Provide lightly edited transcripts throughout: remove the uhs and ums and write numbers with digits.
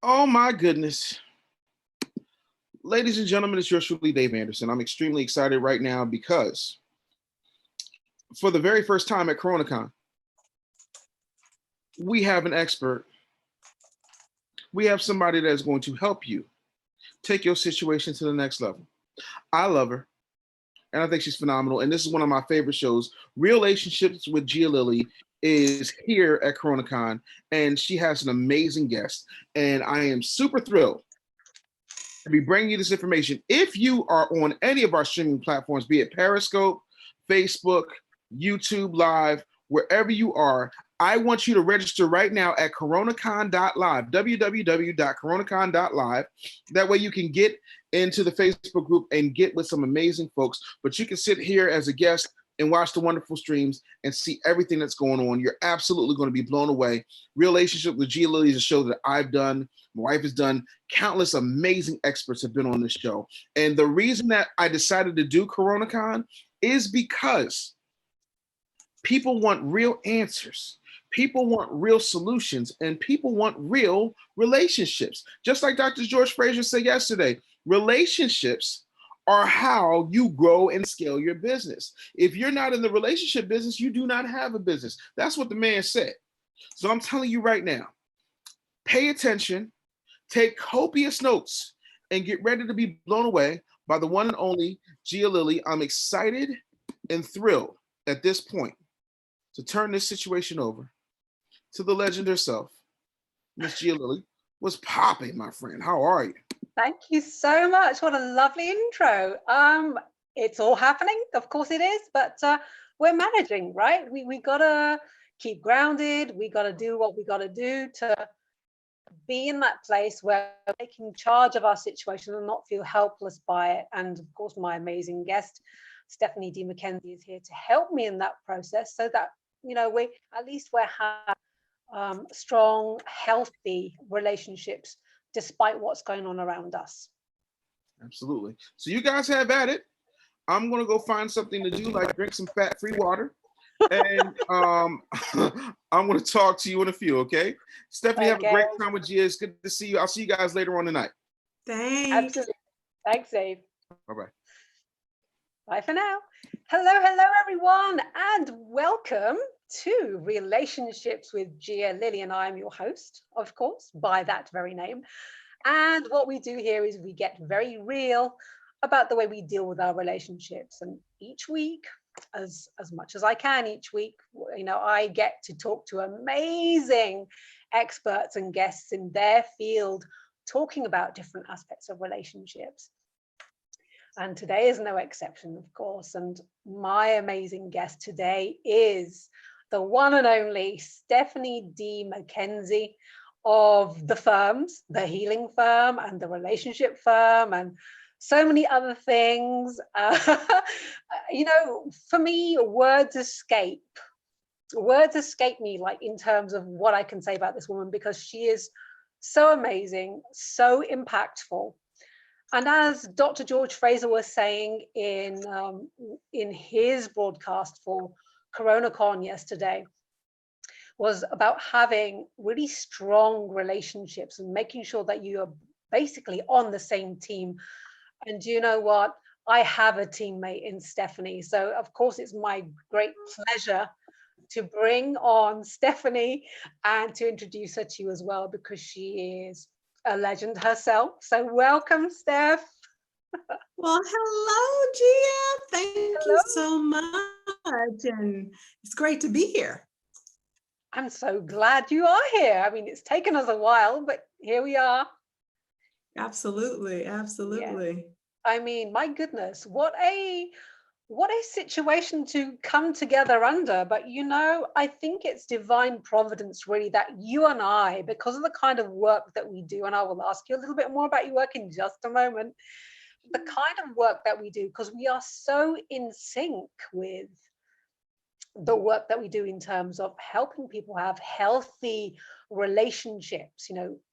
Oh my goodness. Ladies and gentlemen, it's yours truly, Dave Anderson. I'm extremely excited right now because for the very first time at CoronaCon, we have an expert. We have somebody that is going to help you take your situation to the next level. I love her, and I think she's phenomenal. And this is one of my favorite shows. Relationships with Gia Lily is here at CoronaCon, and she has an amazing guest. And I am super thrilled to be bringing you this information. If you are on any of our streaming platforms, be it Periscope, Facebook, YouTube Live, wherever you are, I want you to register right now at coronacon.live, www.coronacon.live. That way you can get into the Facebook group and get with some amazing folks. But you can sit here as a guest and watch the wonderful streams and see everything that's going on. You're absolutely going to be blown away. Relationship with Gia Lily is a show that I've done. My wife has done. Countless amazing experts have been on this show. And the reason that I decided to do CoronaCon is because people want real answers. People want real solutions, and people want real relationships. Just like Dr. George Fraser said yesterday, relationships are how you grow and scale your business. If you're not in the relationship business, you do not have a business. That's what the man said. So I'm telling you right now, pay attention, take copious notes, and get ready to be blown away by the one and only Gia Lily. I'm excited and thrilled at this point to turn this situation over to the legend herself, Miss Gia Lily. What's popping, my friend? How are you? Thank you so much. What a lovely intro. It's all happening, of course it is, but we're managing, right? We gotta keep grounded. We gotta do what we gotta do to be in that place where we're taking charge of our situation and not feel helpless by it. And of course, my amazing guest, Stephanie D. McKenzie, is here to help me in that process, so that we at least we're having strong, healthy relationships despite what's going on around us. Absolutely. So you guys have at it. I'm gonna go find something to do, like drink some fat-free water, and I'm gonna talk to you in a few. Okay, Stephanie, have a great time with Gia. It's good to see you. I'll see you guys later on tonight. Thanks. Absolutely. Thanks, Dave. Bye-bye. Bye for now. Hello, everyone, and welcome to Relationships with Gia Lily. And I'm your host, of course, by that very name. And what we do here is we get very real about the way we deal with our relationships. And each week, as much as I can each week, I get to talk to amazing experts and guests in their field, talking about different aspects of relationships. And today is no exception, of course. And my amazing guest today is the one and only Stephanie D. McKenzie of the firms, the healing firm and the relationship firm, and so many other things. For me, words escape me, like in terms of what I can say about this woman, because she is so amazing, so impactful. And as Dr. George Fraser was saying in his broadcast for CoronaCon yesterday, was about having really strong relationships and making sure that you are basically on the same team. And you know what? I have a teammate in Stephanie. So of course, it's my great pleasure to bring on Stephanie and to introduce her to you as well, because she is a legend herself. So welcome, Steph. Well, hello, Gia. Thank you so much. And it's great to be here. I'm so glad you are here. I mean, it's taken us a while, but here we are. Absolutely. Absolutely. Yeah. I mean, my goodness, what a situation to come together under. But I think it's divine providence, really, that you and I, because of the kind of work that we do, and I will ask you a little bit more about your work in just a moment, the kind of work that we do, because we are so in sync with the work that we do in terms of helping people have healthy relationships,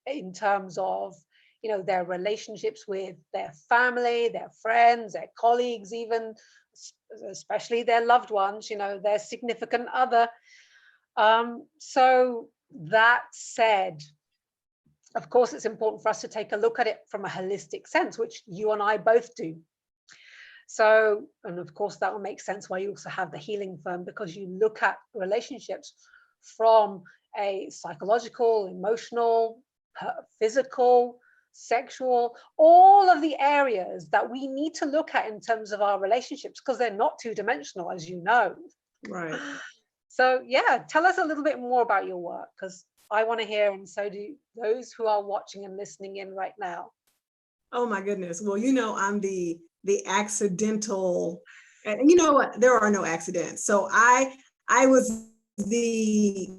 in terms of their relationships with their family, their friends, their colleagues, even especially their loved ones, their significant other. So that said, of course, it's important for us to take a look at it from a holistic sense, which you and I both do. So, and of course, that will make sense why you also have the healing firm, because you look at relationships from a psychological, emotional, physical, sexual, all of the areas that we need to look at in terms of our relationships, because they're not two-dimensional, as you know. Right. So yeah, tell us a little bit more about your work, because I want to hear, and so do those who are watching and listening in right now. Oh my goodness. Well, you know, I'm the accidental, and you know what? There are no accidents. So I was the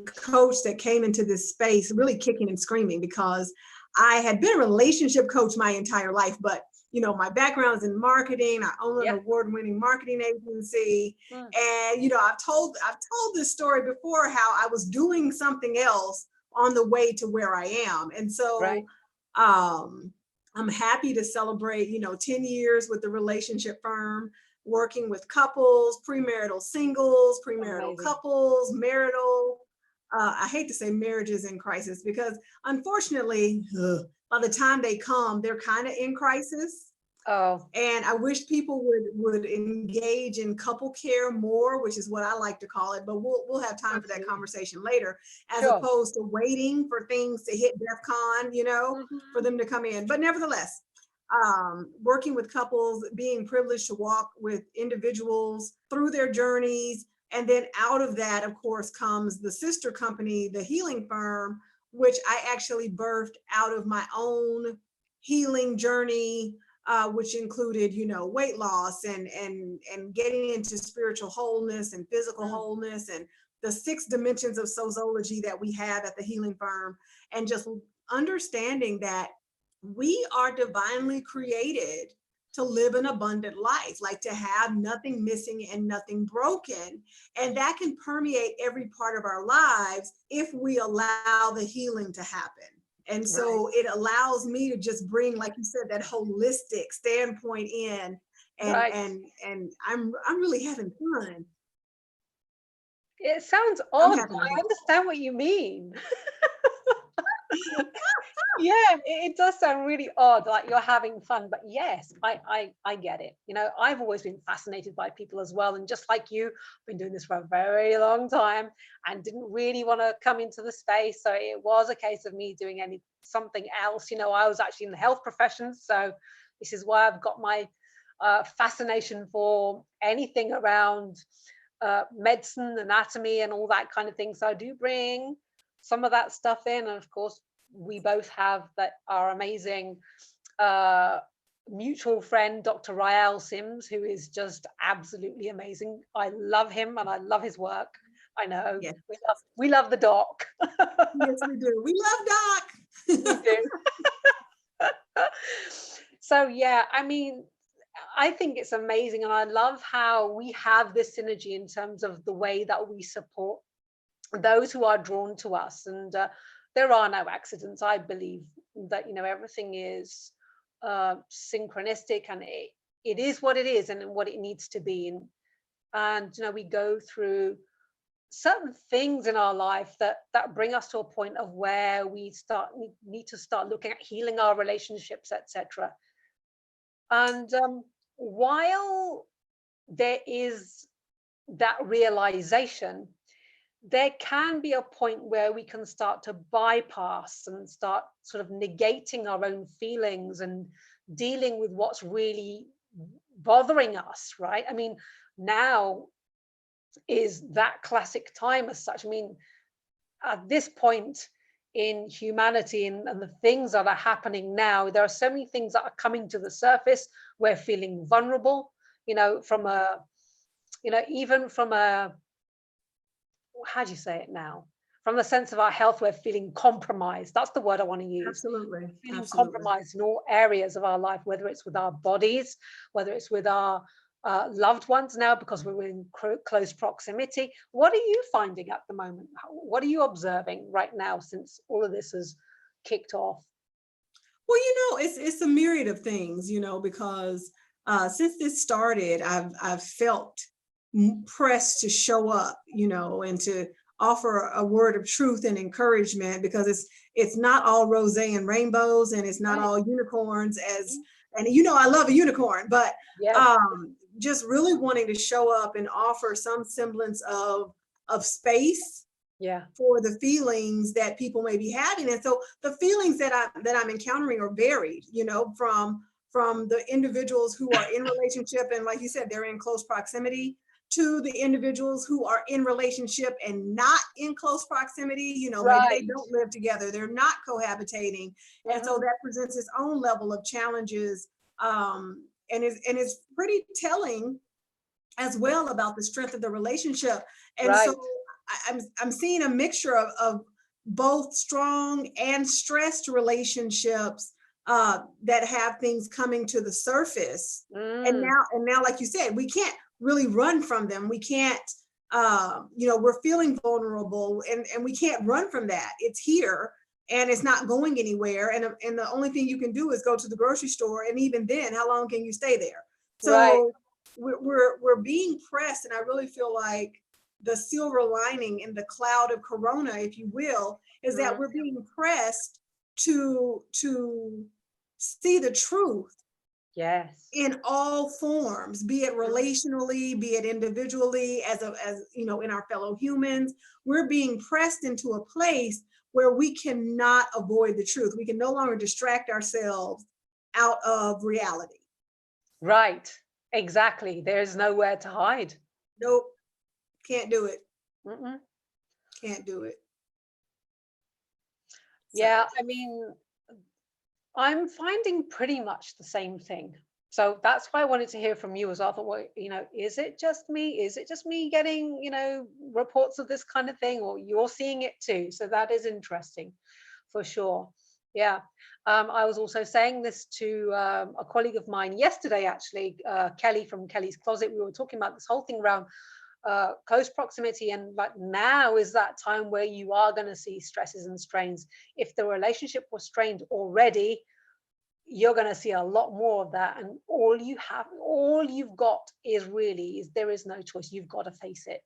coach that came into this space really kicking and screaming, because I had been a relationship coach my entire life, but you know, my background is in marketing. I own an award-winning marketing agency. And you know, I've told this story before, how I was doing something else on the way to where I am. And so I'm happy to celebrate, you know, 10 years with the relationship firm, working with couples, premarital singles, premarital couples, marital. I hate to say marriages in crisis, because unfortunately, by the time they come, they're kind of in crisis. Oh. And I wish people would engage in couple care more, which is what I like to call it, but we'll have time for that conversation later, as opposed to waiting for things to hit DEFCON, you know, for them to come in. But nevertheless, working with couples, being privileged to walk with individuals through their journeys. And then out of that, of course, comes the sister company, the healing firm, which I actually birthed out of my own healing journey, which included, you know, weight loss and getting into spiritual wholeness and physical wholeness, and the 6 dimensions of Sozology that we have at the healing firm, and just understanding that we are divinely created to live an abundant life, like to have nothing missing and nothing broken. And that can permeate every part of our lives if we allow the healing to happen. And so it allows me to just bring, like you said, that holistic standpoint in, and I'm really having fun. It sounds odd, but I understand what you mean. Yeah, it does sound really odd, like you're having fun, but yes, I get it. You know, I've always been fascinated by people as well, and just like you, I've been doing this for a very long time and didn't really want to come into the space. So it was a case of me doing something else. You know, I was actually in the health profession, so this is why I've got my fascination for anything around medicine, anatomy, and all that kind of thing. So I do bring some of that stuff in, and of course, we both have our amazing mutual friend, Dr. Rael Sims, who is just absolutely amazing. I love him and I love his work. I know. Yes. We love the doc. Yes, we do. We love Doc. We do. So yeah, I mean, I think it's amazing, and I love how we have this synergy in terms of the way that we support those who are drawn to us. And there are no accidents. I believe that, you know, everything is synchronistic, and it is what it is and what it needs to be. And you know, we go through certain things in our life that bring us to a point of where we need to start looking at healing our relationships, etc. And while there is that realization, there can be a point where we can start to bypass and start sort of negating our own feelings and dealing with what's really bothering us, right? I mean, now is that classic time as such. I mean, at this point in humanity and the things that are happening now, there are so many things that are coming to the surface. We're feeling vulnerable, you know, even from a, how do you say it now? From the sense of our health, we're feeling compromised. That's the word I want to use. Absolutely. Feeling compromised in all areas of our life, whether it's with our bodies, whether it's with our loved ones now, because we're in close proximity. What are you finding at the moment? What are you observing right now since all of this has kicked off? Well, you know, it's a myriad of things, you know, because since this started, I've felt pressed to show up, you know, and to offer a word of truth and encouragement, because it's not all rose and rainbows, and it's not Right. all unicorns, and I love a unicorn, but Yes. just really wanting to show up and offer some semblance of space Yeah. for the feelings that people may be having. And so the feelings that I'm encountering are varied, from the individuals who are in relationship, and like you said, they're in close proximity, to the individuals who are in relationship and not in close proximity. Maybe they Right. don't live together, they're not cohabitating. And so Mhm. that presents its own level of challenges, and is pretty telling as well about the strength of the relationship. And Right. so I'm seeing a mixture of both strong and stressed relationships, that have things coming to the surface. And Mm. now, like you said, we can't really run from them. We can't, we're feeling vulnerable, and we can't run from that. It's here and it's not going anywhere. And the only thing you can do is go to the grocery store. And even then, how long can you stay there? Right. So we're being pressed, and I really feel like the silver lining in the cloud of corona, if you will, is that Mm. we're being pressed to see the truth Yes. in all forms, be it relationally, be it individually, as in our fellow humans. We're being pressed into a place where we cannot avoid the truth. We can no longer distract ourselves out of reality. Right. Exactly. There's nowhere to hide. Nope, can't do it. Mm-mm. Can't do it. Yeah. So I mean, I'm finding pretty much the same thing. So that's why I wanted to hear from you, as I thought, well, is it just me? Is it just me getting, reports of this kind of thing, or you're seeing it too? So that is interesting for sure. Yeah. I was also saying this to a colleague of mine yesterday, actually, Kelly from Kelly's Closet. We were talking about this whole thing around close proximity, and like now is that time where you are going to see stresses and strains. If the relationship was strained already, you're going to see a lot more of that, and all you've got is there is no choice. You've got to face it.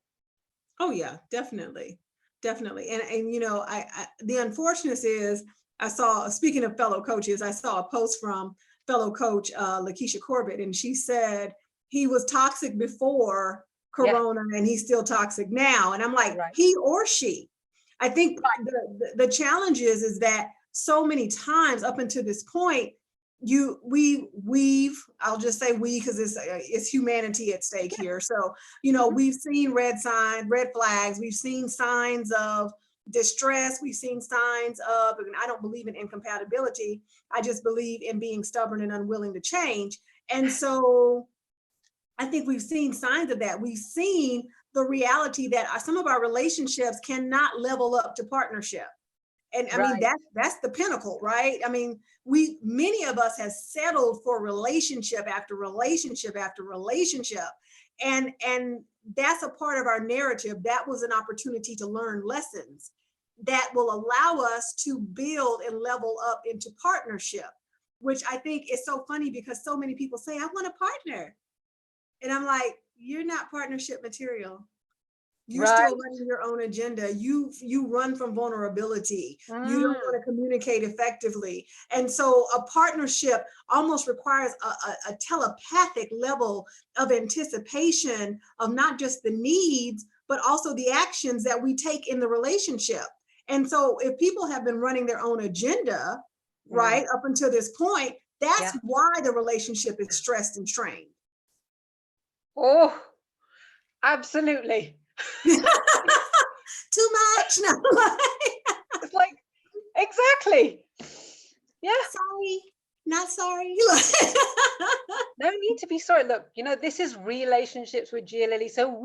oh yeah, definitely. Definitely. And I the unfortunate is, I saw, speaking of fellow coaches, I saw a post from fellow coach Lakeisha Corbett, and she said he was toxic before Yeah. corona and he's still toxic now. And I'm like, Right. he or she. I think the challenge is that so many times up until this point, we've, I'll just say we, because it's humanity at stake here. So we've seen red flags, we've seen signs of distress, we've seen signs of, and I don't believe in incompatibility, I just believe in being stubborn and unwilling to change. And so I think we've seen signs of that. We've seen the reality that some of our relationships cannot level up to partnership. And I mean, Right. that's the pinnacle, right? I mean, many of us have settled for relationship after relationship after relationship. And that's a part of our narrative. That was an opportunity to learn lessons that will allow us to build and level up into partnership, which I think is so funny, because so many people say, I want a partner. And I'm like, you're not partnership material. You're Right. still running your own agenda. You run from vulnerability. You don't Mm. want to communicate effectively. And so a partnership almost requires a telepathic level of anticipation of not just the needs, but also the actions that we take in the relationship. And so if people have been running their own agenda, right, up until this point, that's Yeah. why the relationship is stressed and strained. Oh, absolutely. Too much. No. It's like, exactly. Yeah. Sorry, not sorry. No need to be sorry. Look, this is Relationships with Gia Lily. So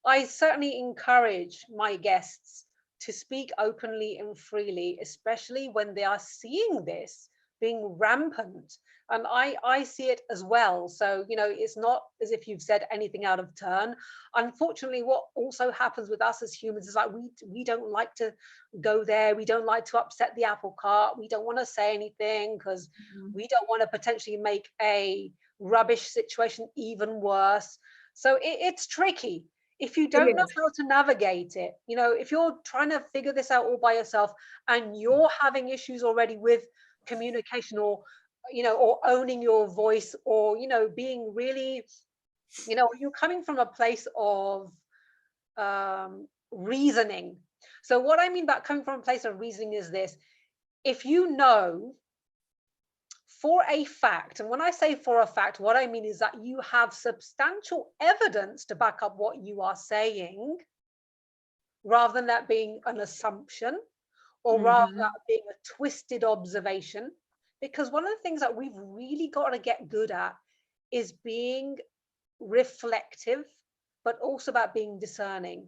I certainly encourage my guests to speak openly and freely, especially when they are seeing this being rampant. And I see it as well. So, it's not as if you've said anything out of turn. Unfortunately, what also happens with us as humans is like we don't like to go there. We don't like to upset the apple cart. We don't want to say anything because we don't want to potentially make a rubbish situation even worse. So it's tricky. if you don't know is. how to navigate it, you know, if you're trying to figure this out all by yourself and you're having issues already with communication, or, you know, or owning your voice, or, you know, being really, you know, you're coming from a place of reasoning. So what I mean by coming from a place of reasoning is this: if you know for a fact, and when I say for a fact, what I mean is that you have substantial evidence to back up what you are saying, rather than that being an assumption, or rather than that being a twisted observation. Because one of the things that we've really got to get good at is being reflective, but also about being discerning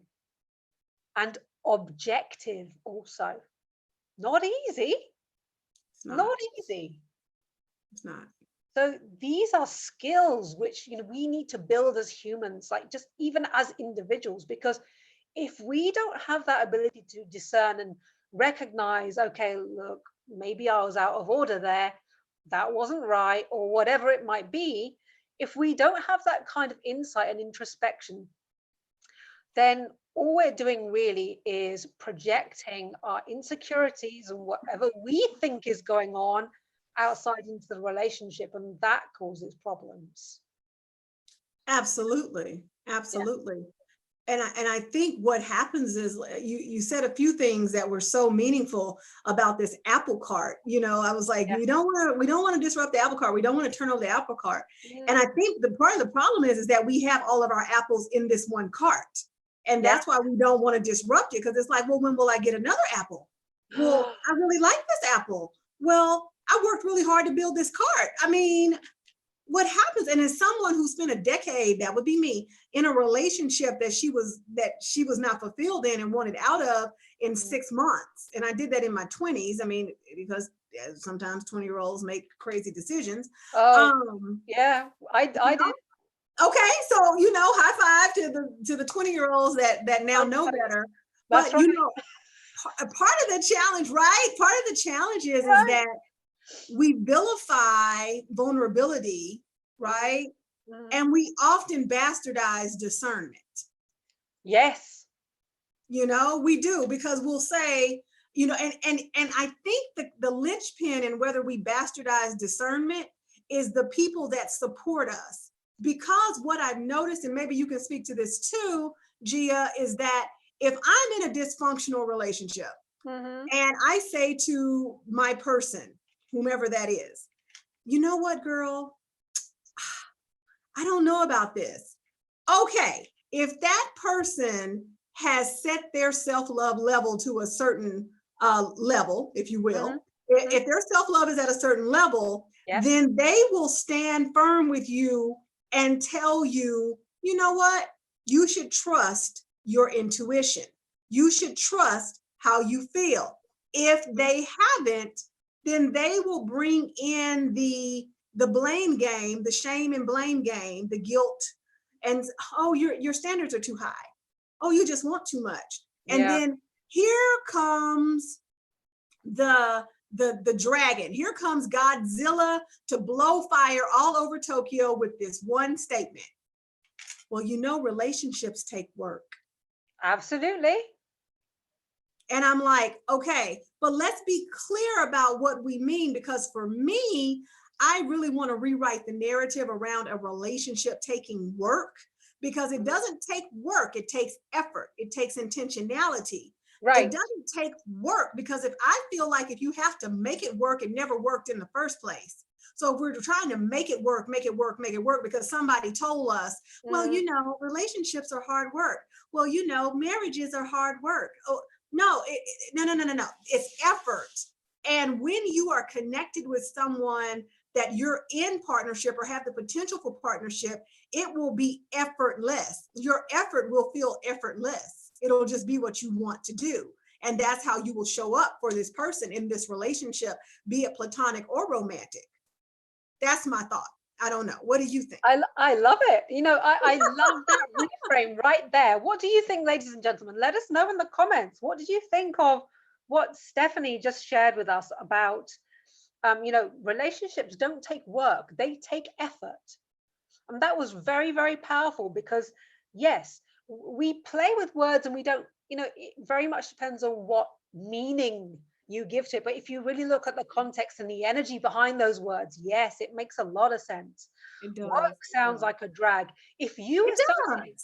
and objective also. Not easy. It's not. Not easy. It's not. So these are skills which, you know, we need to build as humans, like just even as individuals, because if we don't have that ability to discern and recognize, okay, look, maybe I was out of order there, that wasn't right, or whatever it might be, if we don't have that kind of insight and introspection, then all we're doing really is projecting our insecurities and whatever we think is going on outside into the relationship, and that causes problems. Absolutely. Absolutely. And I think what happens is you said a few things that were so meaningful about this apple cart. You know, I was like, Yeah. we don't want to disrupt the apple cart. We don't want to turn over the apple cart. Yeah. And I think the part of the problem is that we have all of our apples in this one cart. And that's why we don't want to disrupt it, because it's like, well, when will I get another apple? Well, I really like this apple. Well, I worked really hard to build this cart. I mean, what happens, and as someone who spent a decade, that would be me, in a relationship that she was not fulfilled in and wanted out of in 6 months, and I did that in my 20s. I mean, because sometimes 20-year-olds make crazy decisions. Yeah, I did. Okay, so high five to the 20-year-olds that now know better. That's But right. part of the challenge, right? Part of the challenge is that we vilify vulnerability, right? And we often bastardize discernment. Yes. We do, because we'll say, and I think the linchpin in whether we bastardize discernment is the people that support us. Because what I've noticed, and maybe you can speak to this too, Gia, is that if I'm in a dysfunctional relationship and I say to my person, whomever that is, you know what, girl, I don't know about this. Okay, if that person has set their self-love level to a certain level, if you will, if their self-love is at a certain level, then they will stand firm with you and tell you, you know what, you should trust your intuition. You should trust how you feel. If they haven't, then they will bring in the blame game, the shame and blame game, the guilt, and oh, your standards are too high. Oh, you just want too much. And then here comes the dragon. Here comes Godzilla to blow fire all over Tokyo with this one statement. Well, relationships take work. Absolutely. And I'm like, okay, but let's be clear about what we mean, because for me, I really want to rewrite the narrative around a relationship taking work, because it doesn't take work. It takes effort. It takes intentionality. Right. It doesn't take work, because if I feel like if you have to make it work, it never worked in the first place. So if we're trying to make it work because somebody told us, well, relationships are hard work. Well, marriages are hard work. Oh, no, no. It's effort. And when you are connected with someone that you're in partnership or have the potential for partnership, it will be effortless. Your effort will feel effortless. It'll just be what you want to do. And that's how you will show up for this person in this relationship, be it platonic or romantic. That's my thought. I don't know. What do you think? I love it. I love that reframe right there. What do you think, ladies and gentlemen? Let us know in the comments. What did you think of what Stephanie just shared with us about, relationships don't take work, they take effort. And that was very, very powerful, because yes, we play with words and we don't, it very much depends on what meaning you give to it. But if you really look at the context and the energy behind those words, yes, it makes a lot of sense. It does. Work sounds like a drag. If you It associate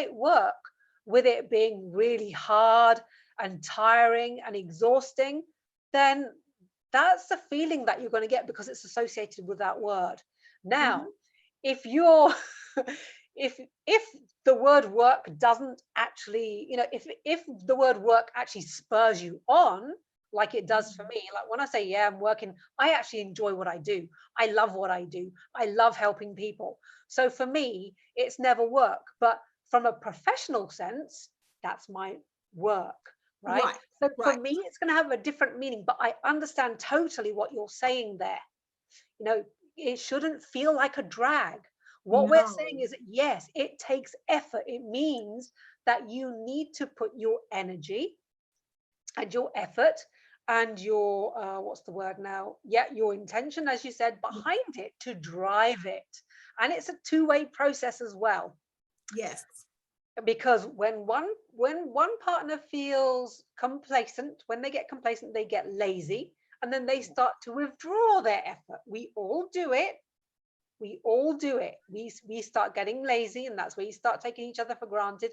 does. work, with it being really hard and tiring and exhausting, then that's the feeling that you're going to get because it's associated with that word. Now, if you're if the word work doesn't actually, if the word work actually spurs you on, like it does for me, like when I say, yeah, I'm working, I actually enjoy what I do. I love what I do. I love helping people. So for me, it's never work. But from a professional sense, that's my work, right? Right. So for Right. me, it's going to have a different meaning, but I understand totally what you're saying there. It shouldn't feel like a drag. What we're saying No. is, yes, it takes effort. It means that you need to put your energy and your effort and your, what's the word now? Yeah, your intention, as you said, behind it to drive it. And it's a two-way process as well. Yes. Because when one partner feels complacent, when they get complacent, they get lazy, and then they start to withdraw their effort. We all do it. We start getting lazy, and that's where you start taking each other for granted.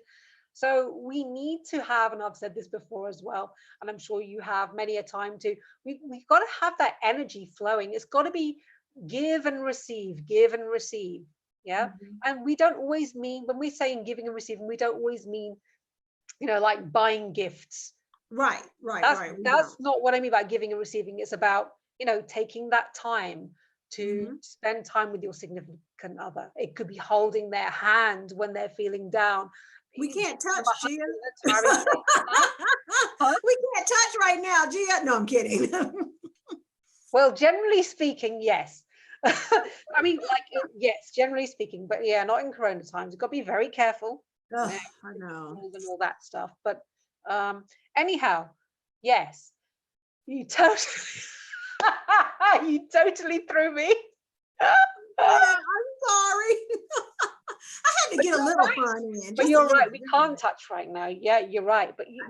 So we need to have, and I've said this before as well, and I'm sure you have many a time too, we've got to have that energy flowing. It's got to be give and receive. Yeah. And we don't always mean, when we're saying giving and receiving, we don't always mean, like buying gifts. Right. That's not what I mean by giving and receiving. It's about, taking that time to spend time with your significant other. It could be holding their hand when they're feeling down. We can't touch, Gia. We can't touch right now, Gia. No, I'm kidding. Well, generally speaking, yes. I mean, yes, generally speaking, but yeah, not in Corona times. You've got to be very careful. I know. And all that stuff. But anyhow, yes, you totally, you totally threw me. Yeah, I'm sorry. I had to get a little fun in. But you're right. We can't touch right now. Yeah, you're right. But you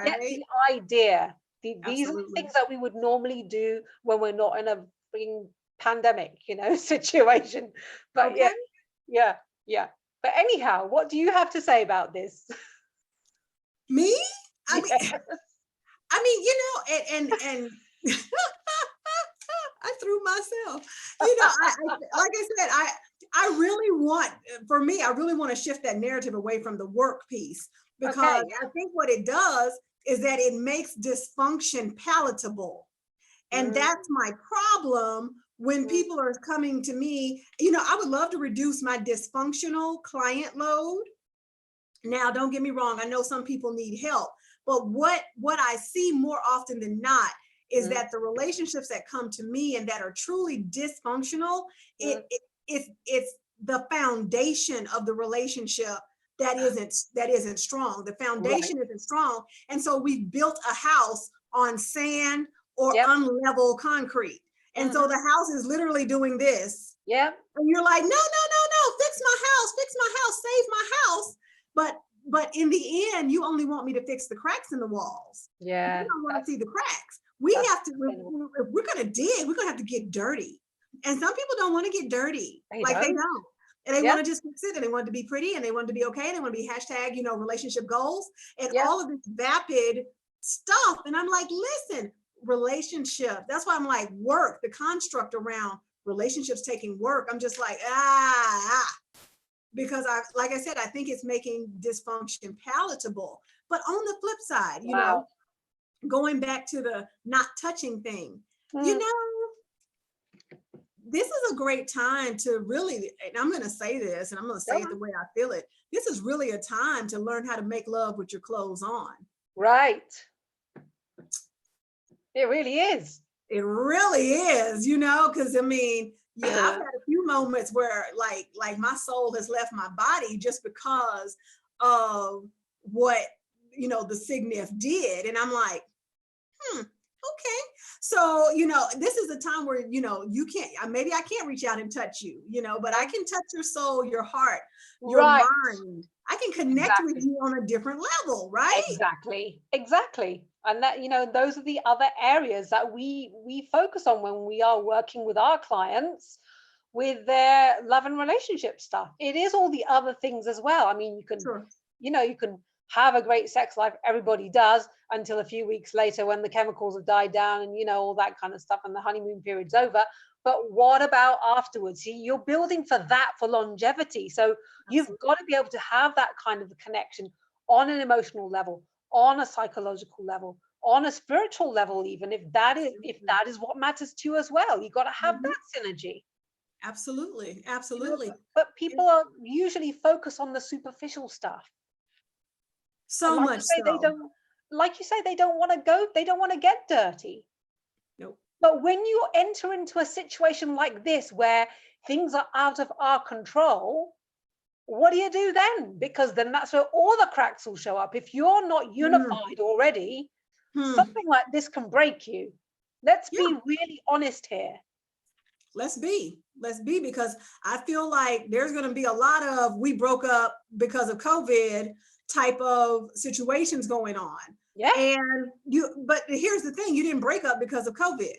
get the idea. These are the things that we would normally do when we're not in a freaking pandemic, situation. But yeah. But anyhow, what do you have to say about this? Me? I mean, and I threw myself. Like I said, I really want, for me, I really want to shift that narrative away from the work piece, because I think what it does is that it makes dysfunction palatable. And that's my problem when people are coming to me. I would love to reduce my dysfunctional client load. Now, don't get me wrong. I know some people need help, but what I see more often than not is that the relationships that come to me and that are truly dysfunctional, it's the foundation of the relationship that isn't strong. The foundation isn't strong. And so we've built a house on sand or unlevel concrete. And so the house is literally doing this. Yeah. And you're like, no, fix my house, save my house. But in the end, you only want me to fix the cracks in the walls. Yeah. You don't want to see the cracks. We have to, if we're going to dig, we're going to have to get dirty. And some people don't want to get dirty. They don't. And they want to just fix it, and they want it to be pretty, and they want it to be okay. And they want to be hashtag, relationship goals and all of this vapid stuff. And I'm like, listen, relationship. That's why I'm like, work, the construct around relationships taking work. I'm just like, because like I said, I think it's making dysfunction palatable. But on the flip side, going back to the not touching thing, this is a great time to really, and I'm going to say this, and I'm going to say it the way I feel it. This is really a time to learn how to make love with your clothes on. Right. It really is. It really is, because I've had a few moments where like my soul has left my body just because of what, the Signif did. And I'm like, okay. So, this is a time where, you can't, maybe I can't reach out and touch you, but I can touch your soul, your heart, your Right. mind. I can connect with you on a different level, right? Exactly. And that, those are the other areas that we focus on when we are working with our clients with their love and relationship stuff. It is all the other things as well. I mean, you can, Sure. you can have a great sex life. Everybody does, until a few weeks later when the chemicals have died down and, all that kind of stuff, and the honeymoon period's over. But what about afterwards? See, you're building for that, for longevity. So you've got to be able to have that kind of connection on an emotional level, on a psychological level, on a spiritual level, even if that is what matters to you as well. You've got to have that synergy. Absolutely. Absolutely. But people are usually focused on the superficial stuff. So much so. They don't, like you say, they don't want to get dirty. Nope. But when you enter into a situation like this where things are out of our control, what do you do then? Because then that's where all the cracks will show up. If you're not unified already, something like this can break you. Let's be really honest here. Let's be, because I feel like there's going to be a lot of we broke up because of COVID type of situations going on. Yeah. And but here's the thing, you didn't break up because of COVID.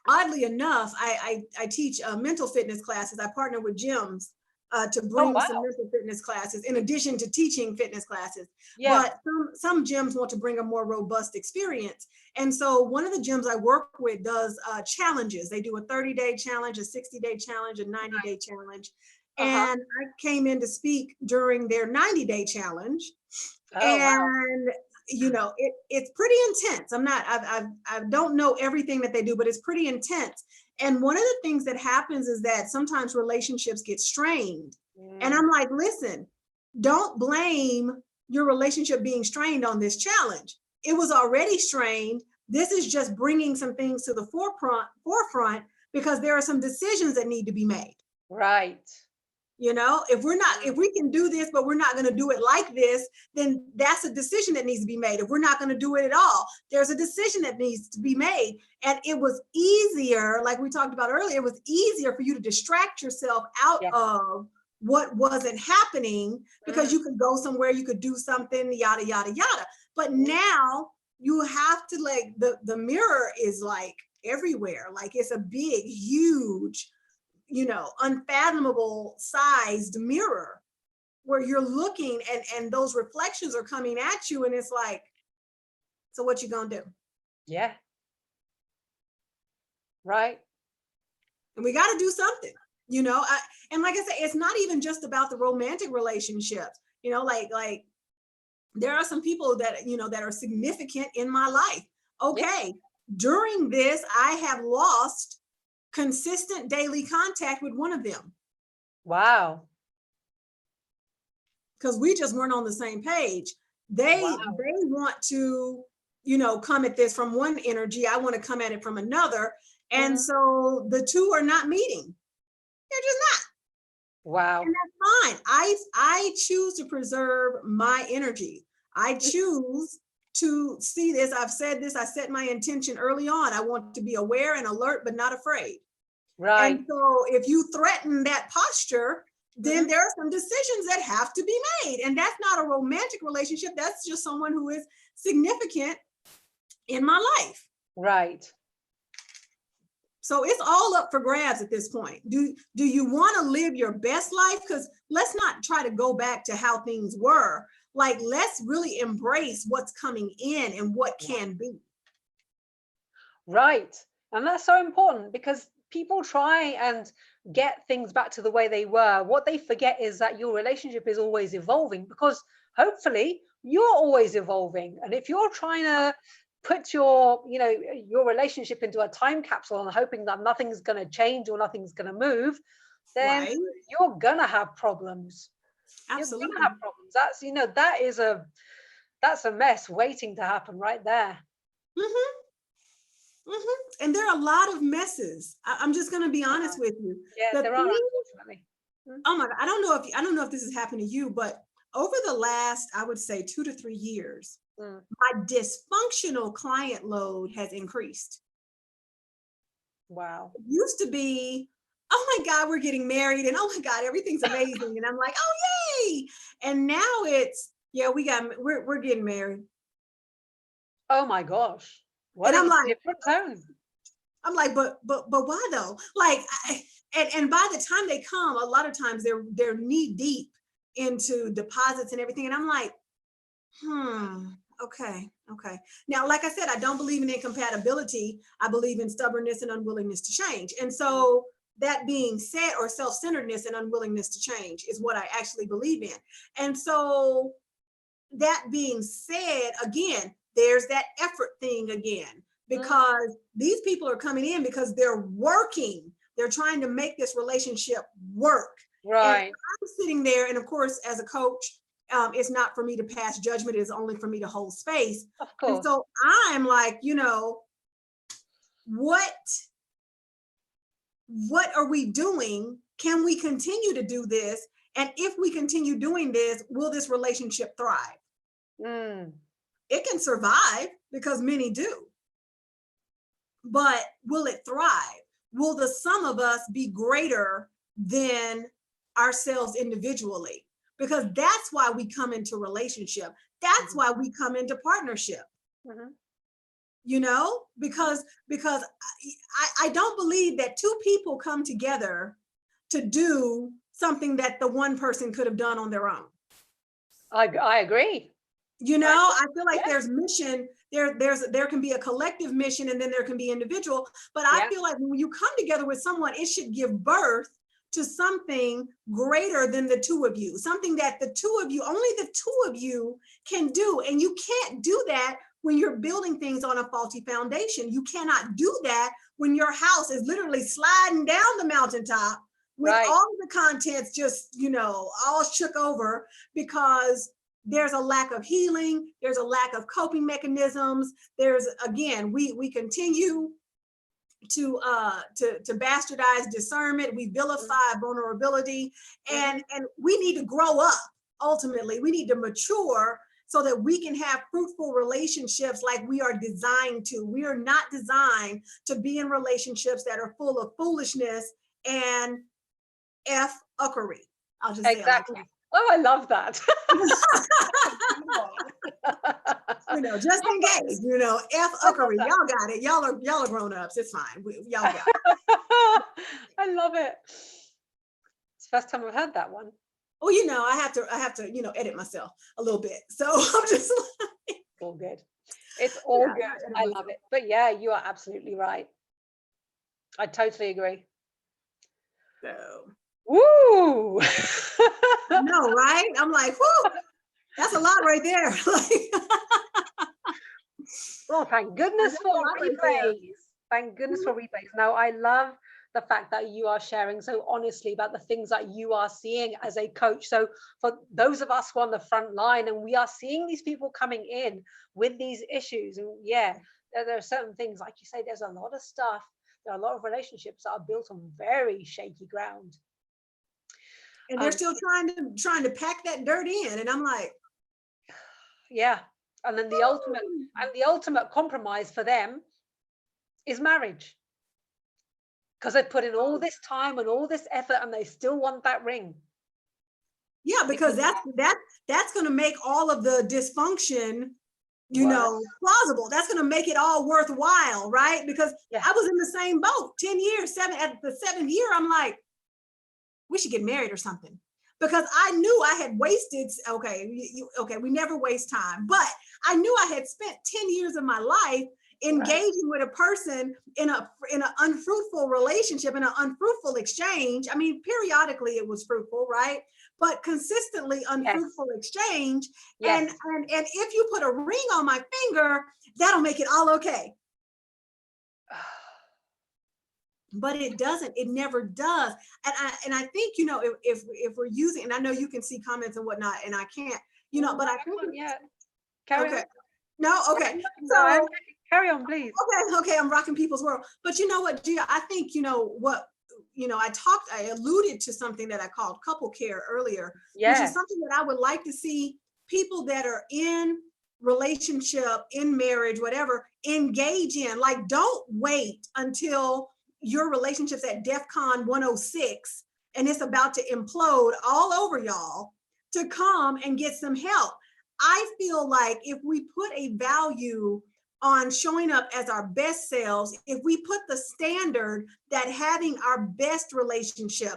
Oddly enough, I teach mental fitness classes. I partner with gyms to bring some mental fitness classes in addition to teaching fitness classes. Yeah. But some gyms want to bring a more robust experience. And so one of the gyms I work with does challenges. They do a 30-day challenge, a 60-day challenge, a 90-day challenge. And I came in to speak during their 90-day challenge. And it's pretty intense. I don't know everything that they do, but it's pretty intense. And one of the things that happens is that sometimes relationships get strained. And I'm like, listen, don't blame your relationship being strained on this challenge. It was already strained. This is just bringing some things to the forefront because there are some decisions that need to be made. Right. If we can do this, but we're not going to do it like this, then that's a decision that needs to be made. If we're not going to do it at all, there's a decision that needs to be made. And it was easier, like we talked about earlier, it was easier for you to distract yourself out of what wasn't happening because you could go somewhere, you could do something, yada, yada, yada. But now you have to, like, the mirror is like everywhere. Like it's a big, huge, unfathomable sized mirror where you're looking and those reflections are coming at you. And it's like, so what you gonna do? Yeah. Right. And we got to do something, and like I said, it's not even just about the romantic relationships, like there are some people that, that are significant in my life. Okay. During this, I have lost consistent daily contact with one of them. Wow. Because we just weren't on the same page. They want to, come at this from one energy. I want to come at it from another. And so the two are not meeting. They're just not. Wow. And that's fine. I choose to preserve my energy. I choose to see this. I've said this, I set my intention early on. I want to be aware and alert, but not afraid. Right. And so if you threaten that posture, then there are some decisions that have to be made. And that's not a romantic relationship. That's just someone who is significant in my life. Right. So it's all up for grabs at this point. Do you want to live your best life? Because let's not try to go back to how things were. Like, let's really embrace what's coming in and what can be. Right. And that's so important because people try and get things back to the way they were. What they forget is that your relationship is always evolving, because hopefully you're always evolving. And if you're trying to put your relationship into a time capsule and hoping that nothing's going to change or nothing's going to move, then you're going to have problems. Absolutely. You're going to have problems. That's a mess waiting to happen right there. And there are a lot of messes. I'm just going to be honest with you. Yeah, there are, unfortunately. Oh my God, I don't know if this has happened to you, but over the last, I would say 2 to 3 years, my dysfunctional client load has increased. Wow. It used to be, oh my God, we're getting married, and oh my God, everything's amazing. And I'm like, oh, yay. And now it's, yeah, we're getting married. Oh my gosh. What And a I'm like, different tone. I'm like, but why though? Like, and by the time they come, a lot of times they're knee deep into deposits and everything. And I'm like, okay. Now, like I said, I don't believe in incompatibility. I believe in stubbornness and unwillingness to change. And so that being said, or self-centeredness and unwillingness to change is what I actually believe in. And so that being said, again, there's that effort thing again, because these people are coming in because they're working. They're trying to make this relationship work. Right. And I'm sitting there, and of course, as a coach, it's not for me to pass judgment. It's only for me to hold space. Of course. And so I'm like, what are we doing? Can we continue to do this? And if we continue doing this, will this relationship thrive? It can survive because many do. But will it thrive? Will the sum of us be greater than ourselves individually? Because that's why we come into relationship. That's why we come into partnership. Because I don't believe that two people come together to do something that the one person could have done on their own. I agree. I feel like there's mission, there can be a collective mission, and then there can be individual, but I feel like when you come together with someone, it should give birth to something greater than the two of you, something that only the two of you can do. And you can't do that when you're building things on a faulty foundation. You cannot do that when your house is literally sliding down the mountaintop with all the contents just, all shook over, because there's a lack of healing. There's a lack of coping mechanisms. Again, we continue to bastardize discernment. We vilify vulnerability, and we need to grow up. Ultimately, we need to mature so that we can have fruitful relationships like we are designed to. We are not designed to be in relationships that are full of foolishness and F-uckery. I'll just say it like that. Oh, I love that. Just in case, F-uckery. Y'all got it. Y'all are grown-ups. It's fine. Y'all got it. I love it. It's the first time I've heard that one. Well, I have to, edit myself a little bit. So I'm just like, all good. It's all good. I love it. But yeah, you are absolutely right. I totally agree. So. Woo! No, right? I'm like, whoo, that's a lot right there. Well, thank goodness for replays. Thank goodness for replays. Now, I love the fact that you are sharing so honestly about the things that you are seeing as a coach. So for those of us who are on the front line, and we are seeing these people coming in with these issues, and there are certain things, like you say, there's a lot of stuff. There are a lot of relationships that are built on very shaky ground. And they're still trying to pack that dirt in. And I'm like, yeah. And then the ultimate compromise for them is marriage. Because they put in all this time and all this effort, and they still want that ring. Yeah, because that's going to make all of the dysfunction, plausible. That's going to make it all worthwhile, right? Because I was in the same boat, 10 years, at the 7th year, I'm like, we should get married or something, because I knew I had wasted, we never waste time, but I knew I had spent 10 years of my life engaging with a person in an unfruitful relationship, in an unfruitful exchange. I mean, periodically it was fruitful, right? But consistently unfruitful exchange. And if you put a ring on my finger, that'll make it all okay. But it doesn't. It never does. And I think, if we're using, and I know you can see comments and whatnot, and I can't, but I think. Carry on. No, okay. So carry on, please. Okay. I'm rocking people's world. But you know what, Gia, I think, I alluded to something that I called couple care earlier, which is something that I would like to see people that are in relationship, in marriage, whatever, engage in. Like, don't wait until your relationship's at DEFCON 106 and it's about to implode all over y'all to come and get some help. I feel like if we put a value on showing up as our best selves, if we put the standard that having our best relationship,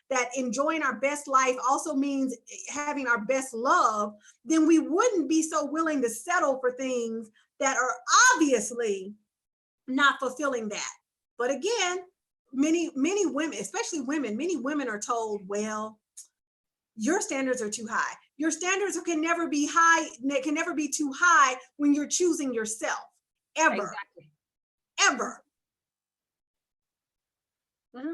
that enjoying our best life also means having our best love, then we wouldn't be so willing to settle for things that are obviously not fulfilling that. But again, many women, especially women, many women are told, well, your standards are too high. Your standards can never be high, can never be too high when you're choosing yourself, ever, Exactly. ever. Mm-hmm.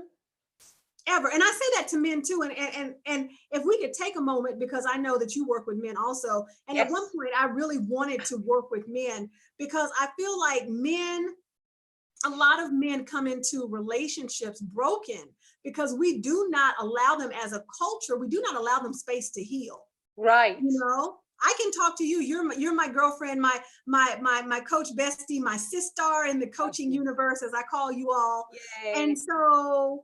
Ever. And I say that to men too. And if we could take a moment, because I know that you work with men also. And Yes. At one point I really wanted to work with men because I feel like a lot of men come into relationships broken because we do not allow them, as a culture, we do not allow them space to heal. Right. You know, I can talk to you. You're my girlfriend, my coach bestie, my sister in the coaching universe, as I call you all. Yay. And so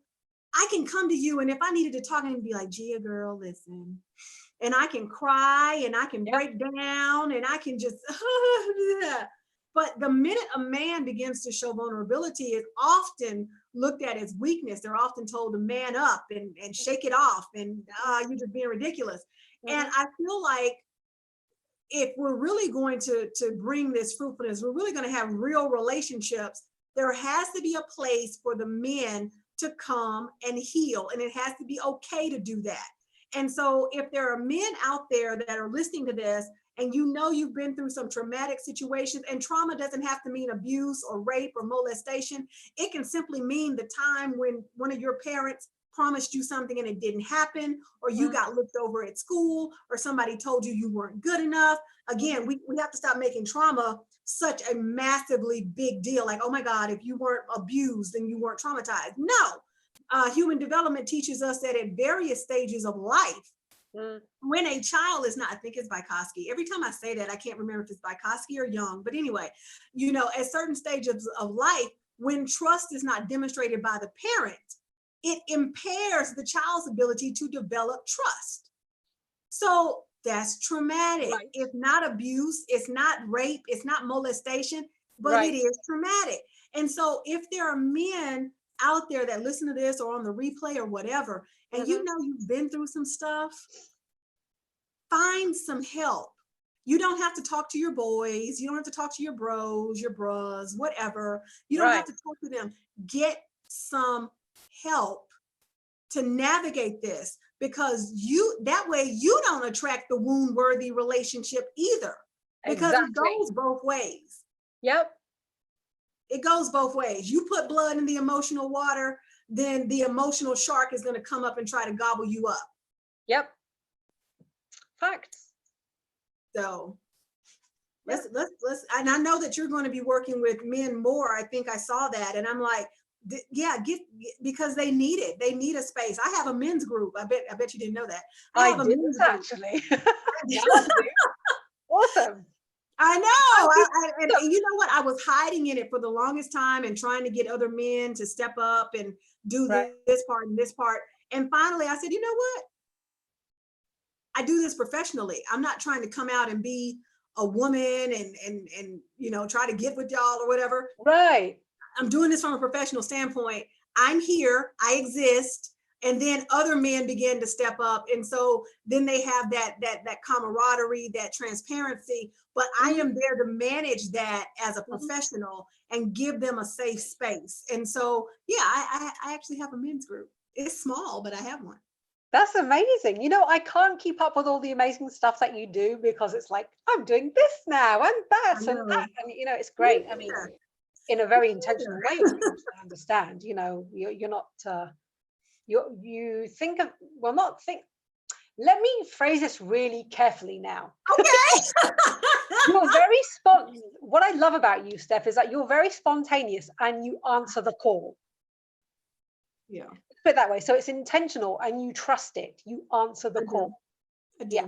I can come to you, and if I needed to talk and be like, Gia, girl, listen. And I can cry and I can break down and I can just, but the minute a man begins to show vulnerability, it's often looked at as weakness. They're often told to man up and shake it off and you're just being ridiculous. Mm-hmm. And I feel like if we're really going to bring this fruitfulness, we're really going to have real relationships, there has to be a place for the men to come and heal. And it has to be okay to do that. And so if there are men out there that are listening to this, and you know you've been through some traumatic situations, and trauma doesn't have to mean abuse or rape or molestation. It can simply mean the time when one of your parents promised you something and it didn't happen, or you got looked over at school, or somebody told you you weren't good enough. Again, we have to stop making trauma such a massively big deal. Like, oh my God, if you weren't abused, then you weren't traumatized. No, human development teaches us that at various stages of life, when a child is not, I think it's Vygotsky. Every time I say that, I can't remember if it's Vygotsky or Jung, but anyway, you know, at certain stages of life, when trust is not demonstrated by the parent, it impairs the child's ability to develop trust. So that's traumatic. Right. It's not abuse, it's not rape, it's not molestation, but it is traumatic. And so if there are men out there that listen to this or on the replay or whatever, and you know you've been through some stuff, find some help. You don't have to talk to your boys, you don't have to talk to your bros, your bras, whatever. You don't have to talk to them. Get some help to navigate this, because that way you don't attract the wound-worthy relationship either, because it goes both ways. Yep. It goes both ways. You put blood in the emotional water, then the emotional shark is going to come up and try to gobble you up. Yep. Facts. So let's, and I know that you're going to be working with men more. I think I saw that, and I'm like, yeah, because they need it. They need a space. I have a men's group. I bet you didn't know that. I have a men's group. Actually. Awesome. I know. And you know what? I was hiding in it for the longest time and trying to get other men to step up and do this part and this part. And finally I said, you know what? I do this professionally. I'm not trying to come out and be a woman and you know, try to get with y'all or whatever. Right. I'm doing this from a professional standpoint. I'm here, I exist. And then other men begin to step up. And so then they have that camaraderie, that transparency, but I am there to manage that as a professional and give them a safe space. And so, yeah, I actually have a men's group. It's small, but I have one. That's amazing. You know, I can't keep up with all the amazing stuff that you do, because it's like, I'm doing this now and that and that. And, you know, it's great. I mean, in a very intentional way, I understand, you know, you're not, you think of, well, not think, let me phrase this really carefully now. Okay. You're very what I love about you, Steph, is that you're very spontaneous and you answer the call. Yeah. Put it that way. So it's intentional and you trust it. You answer the call. I do. Yeah.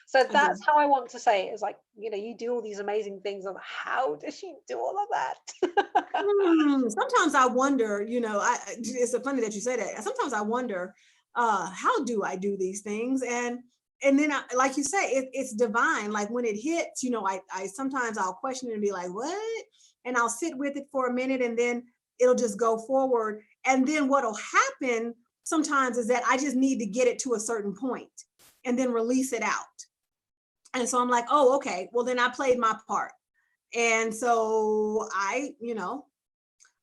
So that's how I want to say it. Is like, you know, you do all these amazing things. Of how does she do all of that? Sometimes I wonder, you know, it's funny that you say that. Sometimes I wonder, how do I do these things? And then like you say, it's divine. Like when it hits, you know, I sometimes I'll question it and be like, what? And I'll sit with it for a minute and then it'll just go forward. And then what'll happen sometimes is that I just need to get it to a certain point and then release it out. And so I'm like, oh, okay, well then I played my part. And so you know,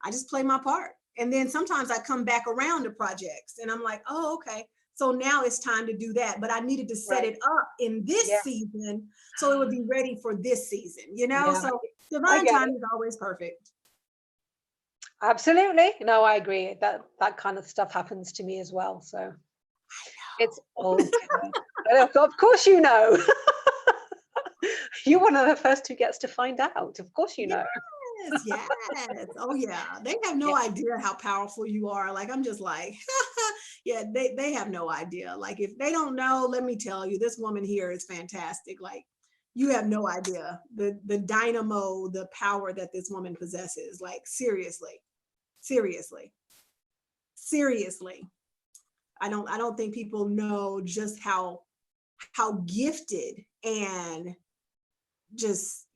I just play my part. And then sometimes I come back around to projects and I'm like, oh, okay. So now it's time to do that. But I needed to set it up in this season so it would be ready for this season, you know? So divine timing is always perfect. Absolutely. No, I agree. That kind of stuff happens to me as well. So it's all good. Of course you know. You're one of the first who gets to find out. Of course you know. Yes. Oh yeah. They have no idea how powerful you are. Like I'm just like, yeah, they have no idea. Like if they don't know, let me tell you, this woman here is fantastic. Like you have no idea the dynamo, the power that this woman possesses. Like seriously. I don't think people know just how gifted and just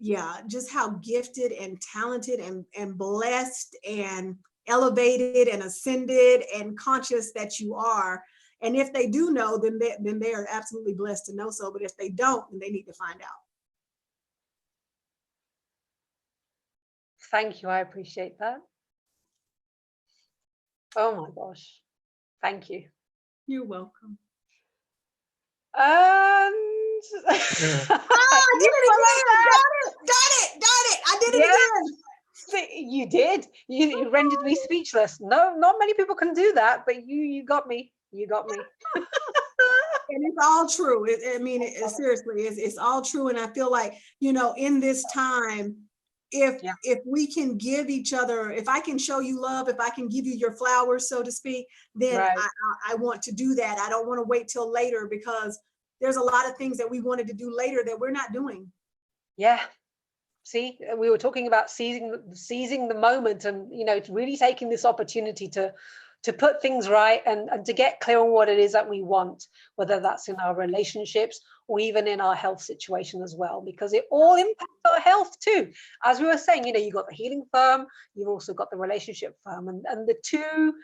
how gifted and talented and blessed and elevated and ascended and conscious that you are. And if they do know, then they are absolutely blessed to know so. But if they don't, then they need to find out. Thank you. I appreciate that. Oh my gosh. Thank you. You're welcome. And I did it again. Got it. I did it again. You did. You rendered me speechless. No, not many people can do that, but you got me. You got me. And it's all true. Seriously, it's all true. And I feel like, you know, in this time, if we can give each other, if I can show you love, if I can give you your flowers, so to speak, then I want to do that. I don't want to wait till later because there's a lot of things that we wanted to do later that we're not doing. Yeah. See, we were talking about seizing the moment and, you know, really taking this opportunity to put things right and to get clear on what it is that we want, whether that's in our relationships or even in our health situation as well, because it all impacts our health too. As we were saying, you know, you've got the healing firm, you've also got the relationship firm, and the two,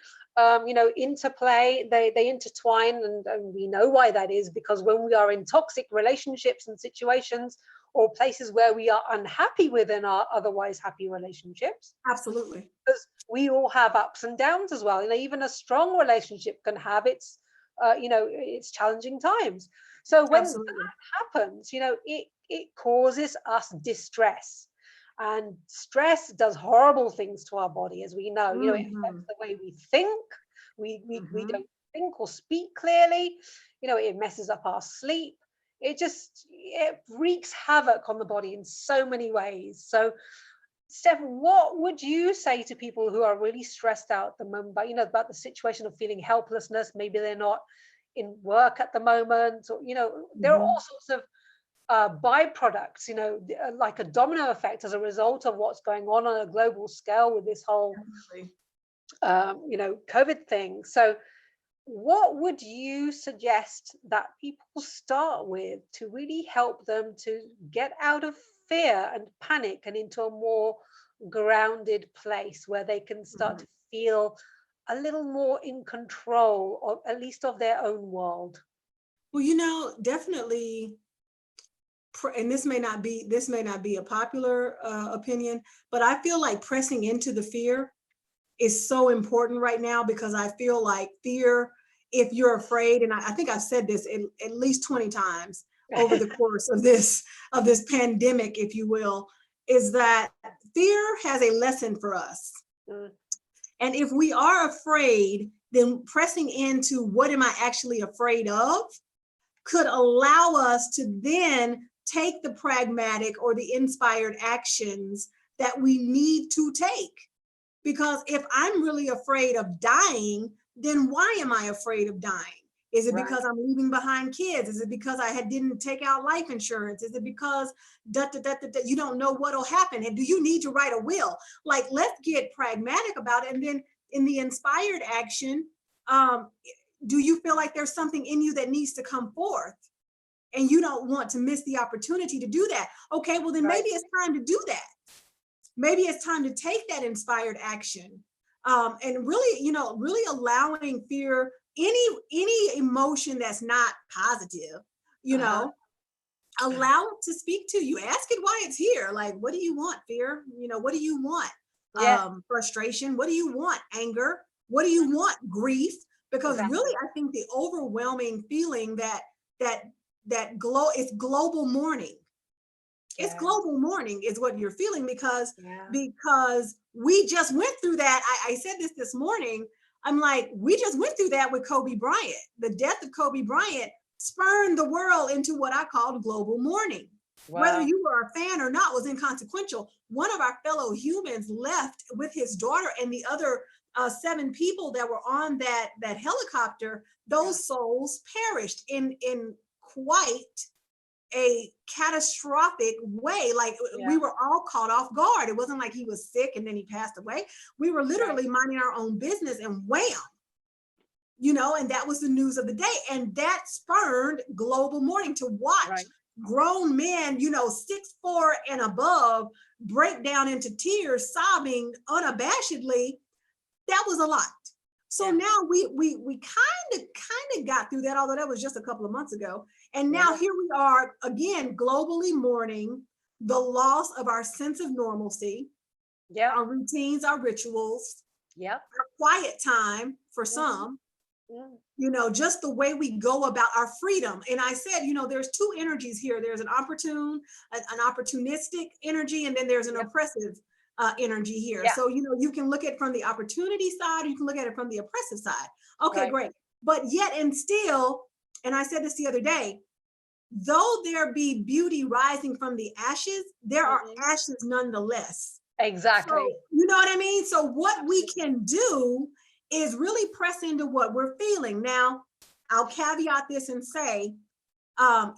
you know, interplay, they intertwine, and we know why that is, because when we are in toxic relationships and situations, or places where we are unhappy within our otherwise happy relationships. Absolutely. Because we all have ups and downs as well. You know, even a strong relationship can have its, you know, its challenging times. So when that happens, you know, it causes us distress. And stress does horrible things to our body, as we know. You know, it affects the way we think. We don't think or speak clearly. You know, it messes up our sleep. It wreaks havoc on the body in so many ways. So Steph, what would you say to people who are really stressed out at the moment, but, you know, about the situation of feeling helplessness? Maybe they're not in work at the moment, or, you know, there are all sorts of byproducts, you know, like a domino effect as a result of what's going on a global scale with this whole, you know, COVID thing. So what would you suggest that people start with to really help them to get out of fear and panic and into a more grounded place where they can start to feel a little more in control, or at least of their own world? Well, you know, definitely, and this may not be a popular opinion, but I feel like pressing into the fear is so important right now, because I feel like fear, if you're afraid, and I think I've said this at least 20 times over the course of this pandemic, if you will, is that fear has a lesson for us. And if we are afraid, then pressing into what am I actually afraid of could allow us to then take the pragmatic or the inspired actions that we need to take. Because if I'm really afraid of dying, then why am I afraid of dying? Is it Right. because I'm leaving behind kids? Is it because didn't take out life insurance? Is it because you don't know what'll happen? And do you need to write a will? Like, let's get pragmatic about it. And then in the inspired action, do you feel like there's something in you that needs to come forth and you don't want to miss the opportunity to do that? Okay, well then maybe it's time to do that. Maybe it's time to take that inspired action, and really, really allowing fear, any emotion that's not positive, allow it to speak to you. Ask it why it's here. Like, what do you want, fear? What do you want? Frustration. What do you want? Anger. What do you want? Grief. Because really, I think the overwhelming feeling it's global mourning. It's global mourning is what you're feeling because we just went through that. I said this morning. I'm like, we just went through that with Kobe Bryant. The death of Kobe Bryant spurned the world into what I called global mourning. Wow. Whether you were a fan or not was inconsequential. One of our fellow humans left with his daughter and the other 7 people that were on that helicopter. Those souls perished in quite a catastrophic way. Like we were all caught off guard. It wasn't like he was sick and then he passed away. We were literally minding our own business and wham, and that was the news of the day. And that spurned global mourning to watch grown men, 6'4" and above break down into tears, sobbing unabashedly. That was a lot. So now we kind of got through that, although that was just a couple of months ago. And now here we are again, globally mourning the loss of our sense of normalcy, our routines, our rituals, our quiet time for some, just the way we go about our freedom. And I said, there's 2 energies here. There's an opportunistic energy, and then there's an oppressive energy here. So, you can look at it from the opportunity side, or you can look at it from the oppressive side. Okay, great. But yet and still, and I said this the other day, though there be beauty rising from the ashes, there are ashes nonetheless. Exactly. So, you know what I mean? So what we can do is really press into what we're feeling. Now, I'll caveat this and say, I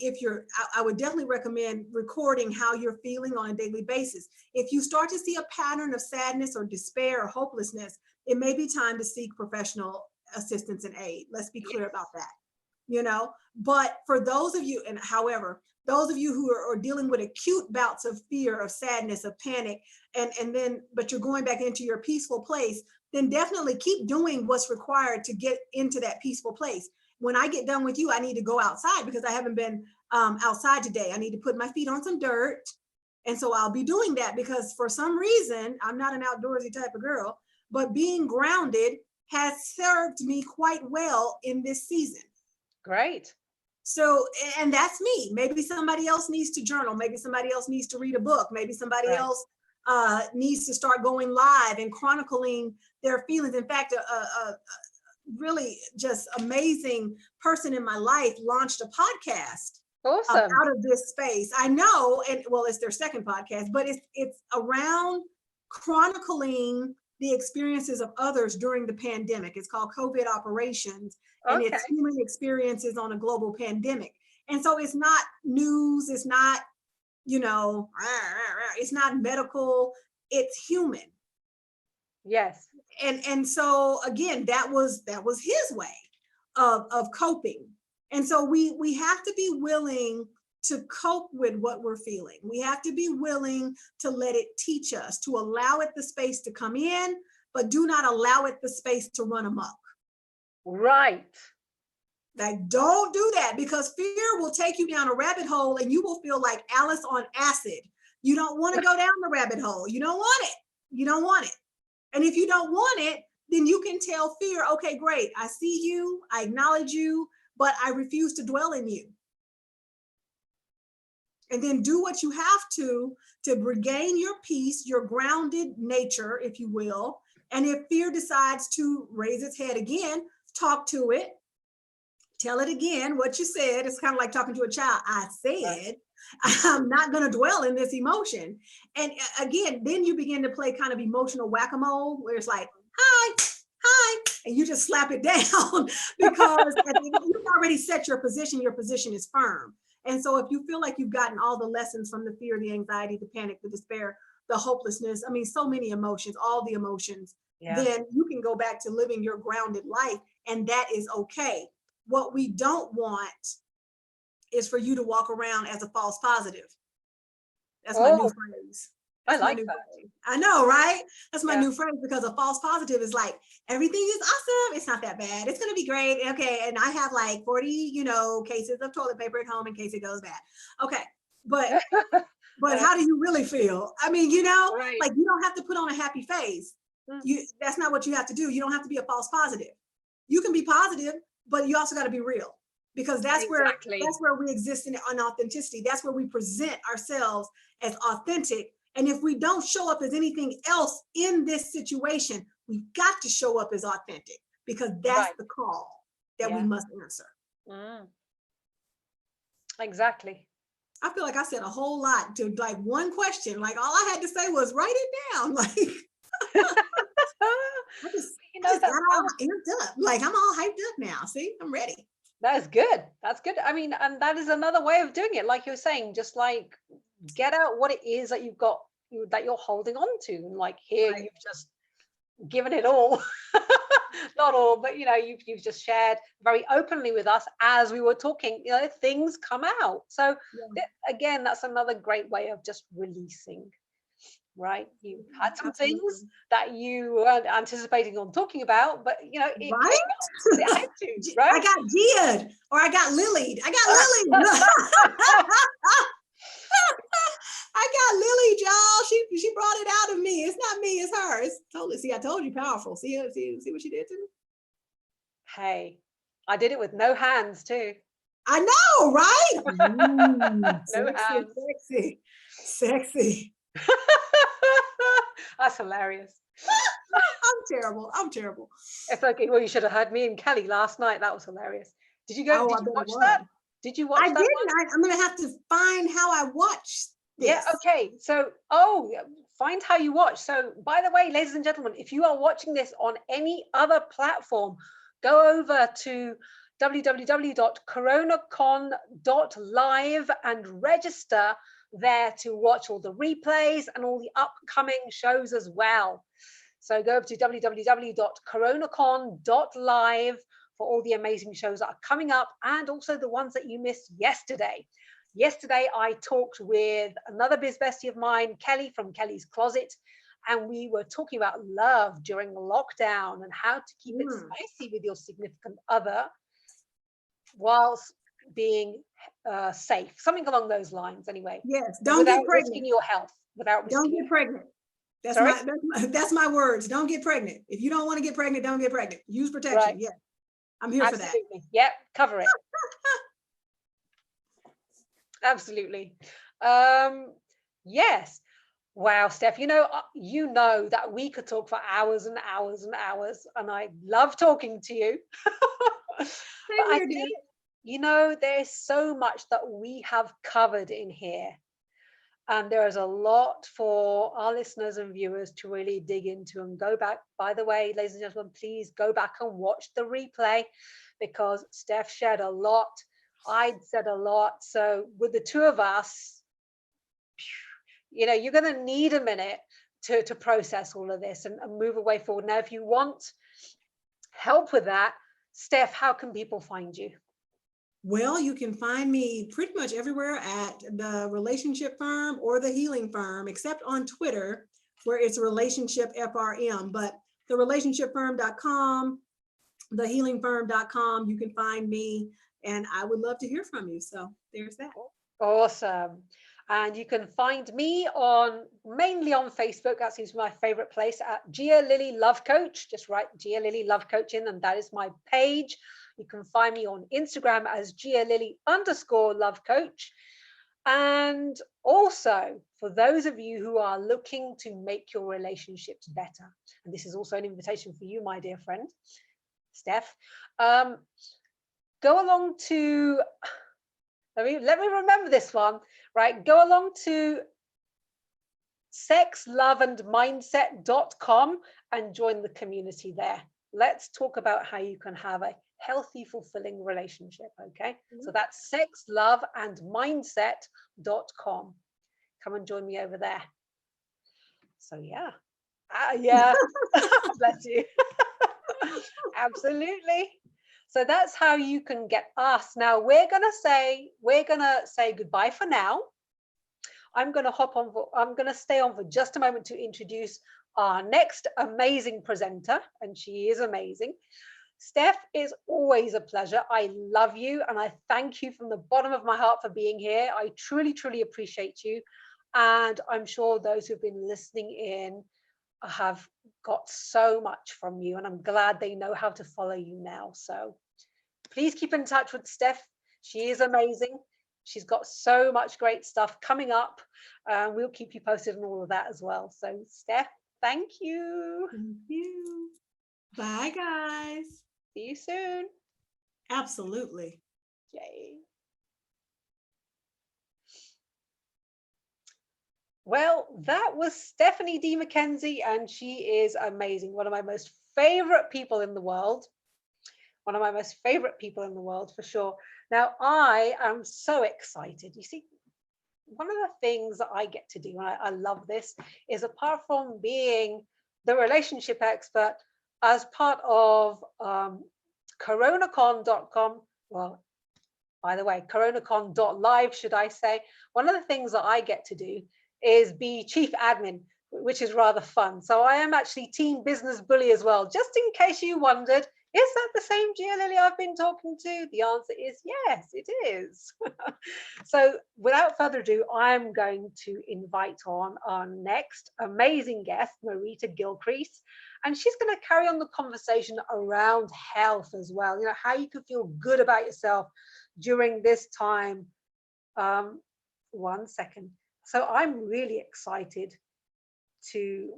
would definitely recommend recording how you're feeling on a daily basis. If you start to see a pattern of sadness or despair or hopelessness, it may be time to seek professional assistance and aid. Let's be clear about that, But for those of you, and however, those of you who are dealing with acute bouts of fear, of sadness, of panic, but you're going back into your peaceful place, then definitely keep doing what's required to get into that peaceful place. When I get done with you, I need to go outside because I haven't been outside today. I need to put my feet on some dirt. And so I'll be doing that because for some reason, I'm not an outdoorsy type of girl, but being grounded has served me quite well in this season. Great. So, and that's me. Maybe somebody else needs to journal. Maybe somebody else needs to read a book. Maybe somebody else needs to start going live and chronicling their feelings. In fact, a really just amazing person in my life launched a podcast out of this space. I know, and well, it's their second podcast, but it's around chronicling the experiences of others during the pandemic. It's called COVID Operations, and it's human experiences on a global pandemic. And so it's not news, it's not, it's not medical, it's human. Yes. And so again, that was his way of coping. And so we have to be willing to cope with what we're feeling. We have to be willing to let it teach us, to allow it the space to come in, but do not allow it the space to run amok. Right. Like, don't do that, because fear will take you down a rabbit hole and you will feel like Alice on acid. You don't want to go down the rabbit hole. You don't want it. You don't want it. And if you don't want it, then you can tell fear, okay, great. I see you. I acknowledge you, but I refuse to dwell in you. And then do what you have to regain your peace, your grounded nature, if you will. And if fear decides to raise its head again, talk to it. Tell it again what you said. It's kind of like talking to a child. I said, I'm not going to dwell in this emotion. And again, then you begin to play kind of emotional whack-a-mole, where it's like, hi, and you just slap it down because you you've already set your position is firm. And so if you feel like you've gotten all the lessons from the fear, the anxiety, the panic, the despair, the hopelessness, I mean, so many emotions, all the emotions, then you can go back to living your grounded life, and that is okay. What we don't want is for you to walk around as a false positive. That's my new phrase. I like that. Phrase. I know, right? That's my new phrase, because a false positive is like, everything is awesome. It's not that bad. It's going to be great. Okay. And I have like 40, cases of toilet paper at home in case it goes bad. Okay. But how do you really feel? I mean, right. like, you don't have to put on a happy face. That's not what you have to do. You don't have to be a false positive. You can be positive, but you also got to be real, because that's where we exist in authenticity. That's where we present ourselves as authentic. And if we don't show up as anything else in this situation, we've got to show up as authentic, because that's the call that we must answer. Exactly. I feel like I said a whole lot to like one question. Like, all I had to say was write it down. Like, I just got all amped up. Like, I'm all hyped up now. See, I'm ready. That's good. That's good. I mean, and that is another way of doing it. Like you're saying, just like get out what it is that you've got, that you're holding on to. And like here, you've just given it all. Not all, but you've just shared very openly with us as we were talking, things come out. So again, that's another great way of just releasing. Right, you had some things that you weren't anticipating on talking about, but it came up, it had to, right? I got Gia'd, or I got Lilied. I got Lily, y'all. She brought it out of me. It's not me, it's her. It's totally. See, I told you, powerful. See what she did to me? Hey, I did it with no hands too. I know, right? No hands. Sexy. That's hilarious. I'm terrible. It's okay. Well, you should have heard me and Kelly last night. That was hilarious. Did you go? Did you watch that? Did you watch that? I didn't. I'm gonna have to find how I watched this. Yeah. Okay. So, find how you watch. So, by the way, ladies and gentlemen, if you are watching this on any other platform, go over to www.coronacon.live and register there to watch all the replays and all the upcoming shows as well. So go over to www.coronacon.live for all the amazing shows that are coming up, and also the ones that you missed yesterday. Yesterday, I talked with another biz bestie of mine, Kelly from Kelly's Closet, and we were talking about love during lockdown and how to keep it spicy with your significant other whilst being safe, something along those lines. Anyway, yes, don't get pregnant. Risking your health. Don't get pregnant. That's my words. Don't get pregnant. If you don't want to get pregnant, don't get pregnant. Use protection. Right. Yeah, I'm here for that. Yep, cover it. Absolutely. Yes. Wow, Steph, you know that we could talk for hours and hours and hours, and I love talking to you. But I think, there's so much that we have covered in here, and there is a lot for our listeners and viewers to really dig into and go back. By the way, ladies and gentlemen, please go back and watch the replay, because Steph shared a lot. I'd said a lot. So with the two of us, you're going to need a minute to process all of this and move away forward. Now, if you want help with that, Steph, how can people find you? Well, you can find me pretty much everywhere at the Relationship Firm or the Healing Firm, except on Twitter, where it's Relationship FRM. But the relationshipfirm.com, thehealingfirm.com, you can find me, and I would love to hear from you. So there's that. Awesome. And you can find me mainly on Facebook. That seems to be my favorite place, at Gia Lily Love Coach. Just write Gia Lily Love Coach in, and that is my page. You can find me on Instagram as GiaLily_Love Coach. And also, for those of you who are looking to make your relationships better, and this is also an invitation for you, my dear friend, Steph, go along to, let me remember this one, right? Go along to sexloveandmindset.com and join the community there. Let's talk about how you can have a healthy, fulfilling relationship. Okay, so that's sexloveandmindset.com. Come and join me over there. So yeah, yeah, bless you. Absolutely. So that's how you can get us. Now we're gonna say goodbye for now. I'm gonna stay on for just a moment to introduce our next amazing presenter, and she is amazing. Steph, is always a pleasure. I love you and I thank you from the bottom of my heart for being here. I truly, truly appreciate you. And I'm sure those who've been listening in have got so much from you, and I'm glad they know how to follow you now. So please keep in touch with Steph. She is amazing. She's got so much great stuff coming up. We'll keep you posted on all of that as well. So Steph, thank you. Thank you. Bye, guys. See you soon. Absolutely. Yay. Well, that was Stephanie D. McKenzie, and she is amazing. One of my most favorite people in the world. One of my most favorite people in the world, for sure. Now, I am so excited. You see, one of the things that I get to do, and I love this, is apart from being the relationship expert, as part of coronacon.com, well, by the way, coronacon.live, should I say, one of the things that I get to do is be chief admin, which is rather fun. So I am actually team business bully as well, just in case you wondered, is that the same Gia Lily I've been talking to? The answer is yes, it is. So without further ado, I'm going to invite on our next amazing guest, Marita Gilcrease, and she's going to carry on the conversation around health as well. You know, how you can feel good about yourself during this time. One second. So I'm really excited to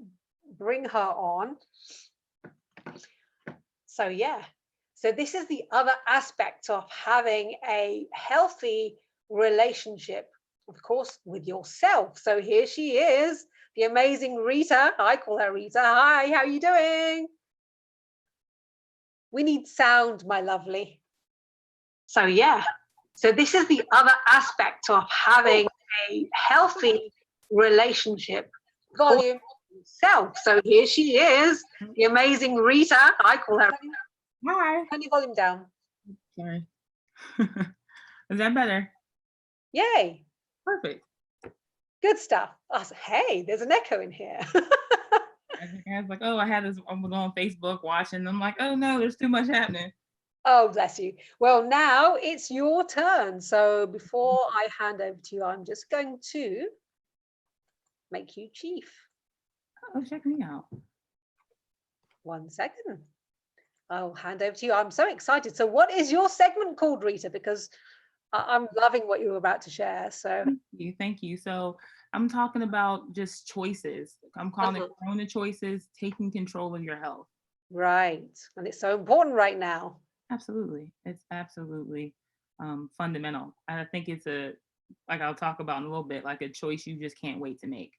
bring her on. So yeah, so this is the other aspect of having a healthy relationship, of course, with yourself. So here she is, the amazing Rita. I call her Rita. Hi, how are you doing? We need sound, my lovely. So yeah, so this is the other aspect of having a healthy relationship. Volume. Self. So here she is, the amazing Rita. I call her. Hi. Turn your volume down. Sorry. Is that better? Yay. Perfect. Good stuff. I said, hey, there's an echo in here. I was like, oh, I was on Facebook watching. I'm like, oh no, there's too much happening. Oh, bless you. Well, now it's your turn. So before I hand over to you, I'm just going to make you chief. Oh, check me out. 1 second. I'll hand over to you. I'm so excited. So what is your segment called, Rita? Because I'm loving what you're about to share. So Thank you. So I'm talking about just choices. I'm calling it Corona choices, taking control of your health. Right. And it's so important right now. Absolutely. It's absolutely fundamental. And I think it's like I'll talk about in a little bit, like a choice you just can't wait to make.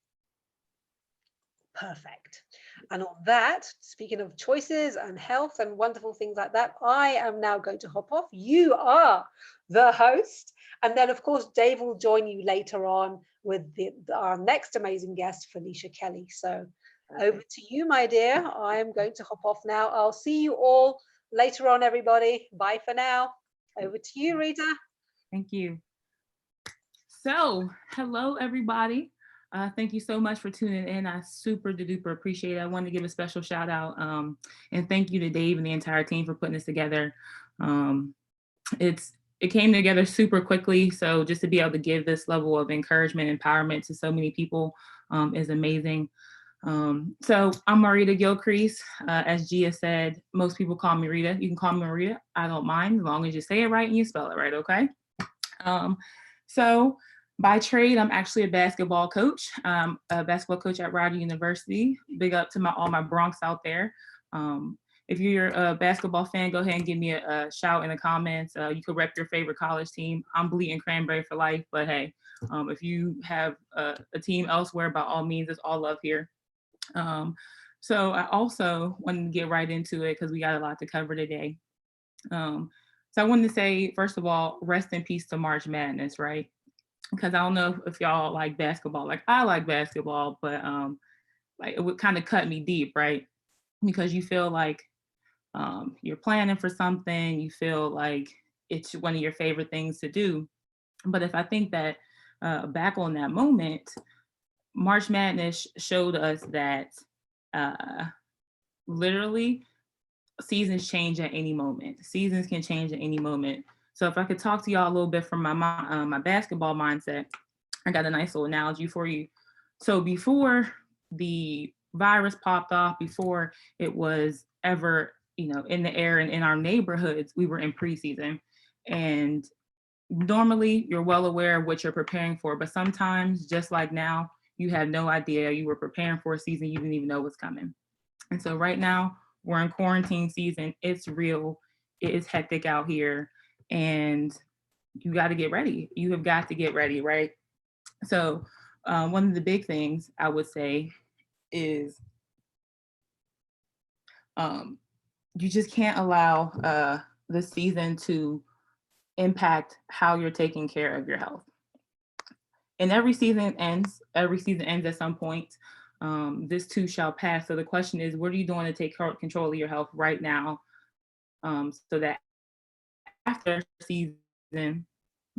Perfect. And on that, speaking of choices and health and wonderful things like that, I am now going to hop off. You are the host. And then, of course, Dave will join you later on with our next amazing guest, Felicia Kelly. So over to you, my dear. I am going to hop off now. I'll see you all later on, everybody. Bye for now. Over to you, Rita. Thank you. So, hello, everybody. Thank you so much for tuning in. I super duper appreciate it. I want to give a special shout out and thank you to Dave and the entire team for putting this together. It came together super quickly. So just to be able to give this level of encouragement, empowerment to so many people is amazing. So I'm Marita Gilcrease. As Gia said, most people call me Rita. You can call me Marita. I don't mind as long as you say it right and you spell it right, okay? So by trade, I'm actually a basketball coach. I'm a basketball coach at Rider University. Big up to all my Bronx out there. If you're a basketball fan, go ahead and give me a shout in the comments. You could rep your favorite college team. I'm bleeding Cranberry for life, but hey, if you have a team elsewhere, by all means, it's all love here. So I also wanted to get right into it because we got a lot to cover today. So I wanted to say, first of all, rest in peace to March Madness, right? Because I don't know if y'all like basketball. Like I like basketball, but like it would kind of cut me deep, right? Because you feel like you're planning for something, you feel like it's one of your favorite things to do. But if I think that back on that moment, March Madness showed us that uh, literally seasons change at any moment. Seasons can change at any moment. So if I could talk to y'all a little bit from my basketball mindset, I got a nice little analogy for you. So before the virus popped off, before it was ever, in the air and in our neighborhoods, we were in preseason. And normally you're well aware of what you're preparing for, but sometimes, just like now, you have no idea. You were preparing for a season you didn't even know was coming. And so right now we're in quarantine season. It's real. It is hectic out here, and you got to get ready. You have got to get ready, right? So one of the big things I would say is you just can't allow the season to impact how you're taking care of your health. And every season ends at some point. This too shall pass. So the question is, what are you doing to take control of your health right now, so that after season,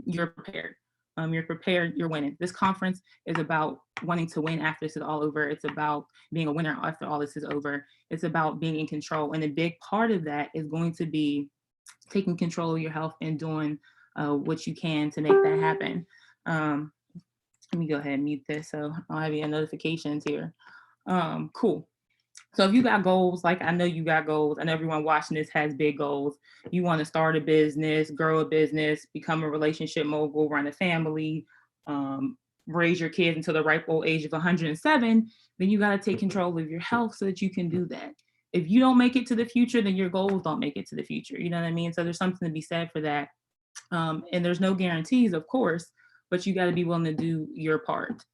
you're prepared. You're prepared, you're winning. This conference is about wanting to win after this is all over. It's about being a winner after all this is over. It's about being in control. And a big part of that is going to be taking control of your health and doing what you can to make that happen. Let me go ahead and mute this so I don't have any notifications here. Cool. So if you got goals, like I know you got goals, and everyone watching this has big goals. You want to start a business, grow a business, become a relationship mogul, run a family, raise your kids until the ripe old age of 107, then you got to take control of your health so that you can do that. If you don't make it to the future, then your goals don't make it to the future. You know what I mean? So there's something to be said for that. And there's no guarantees, of course, but you got to be willing to do your part.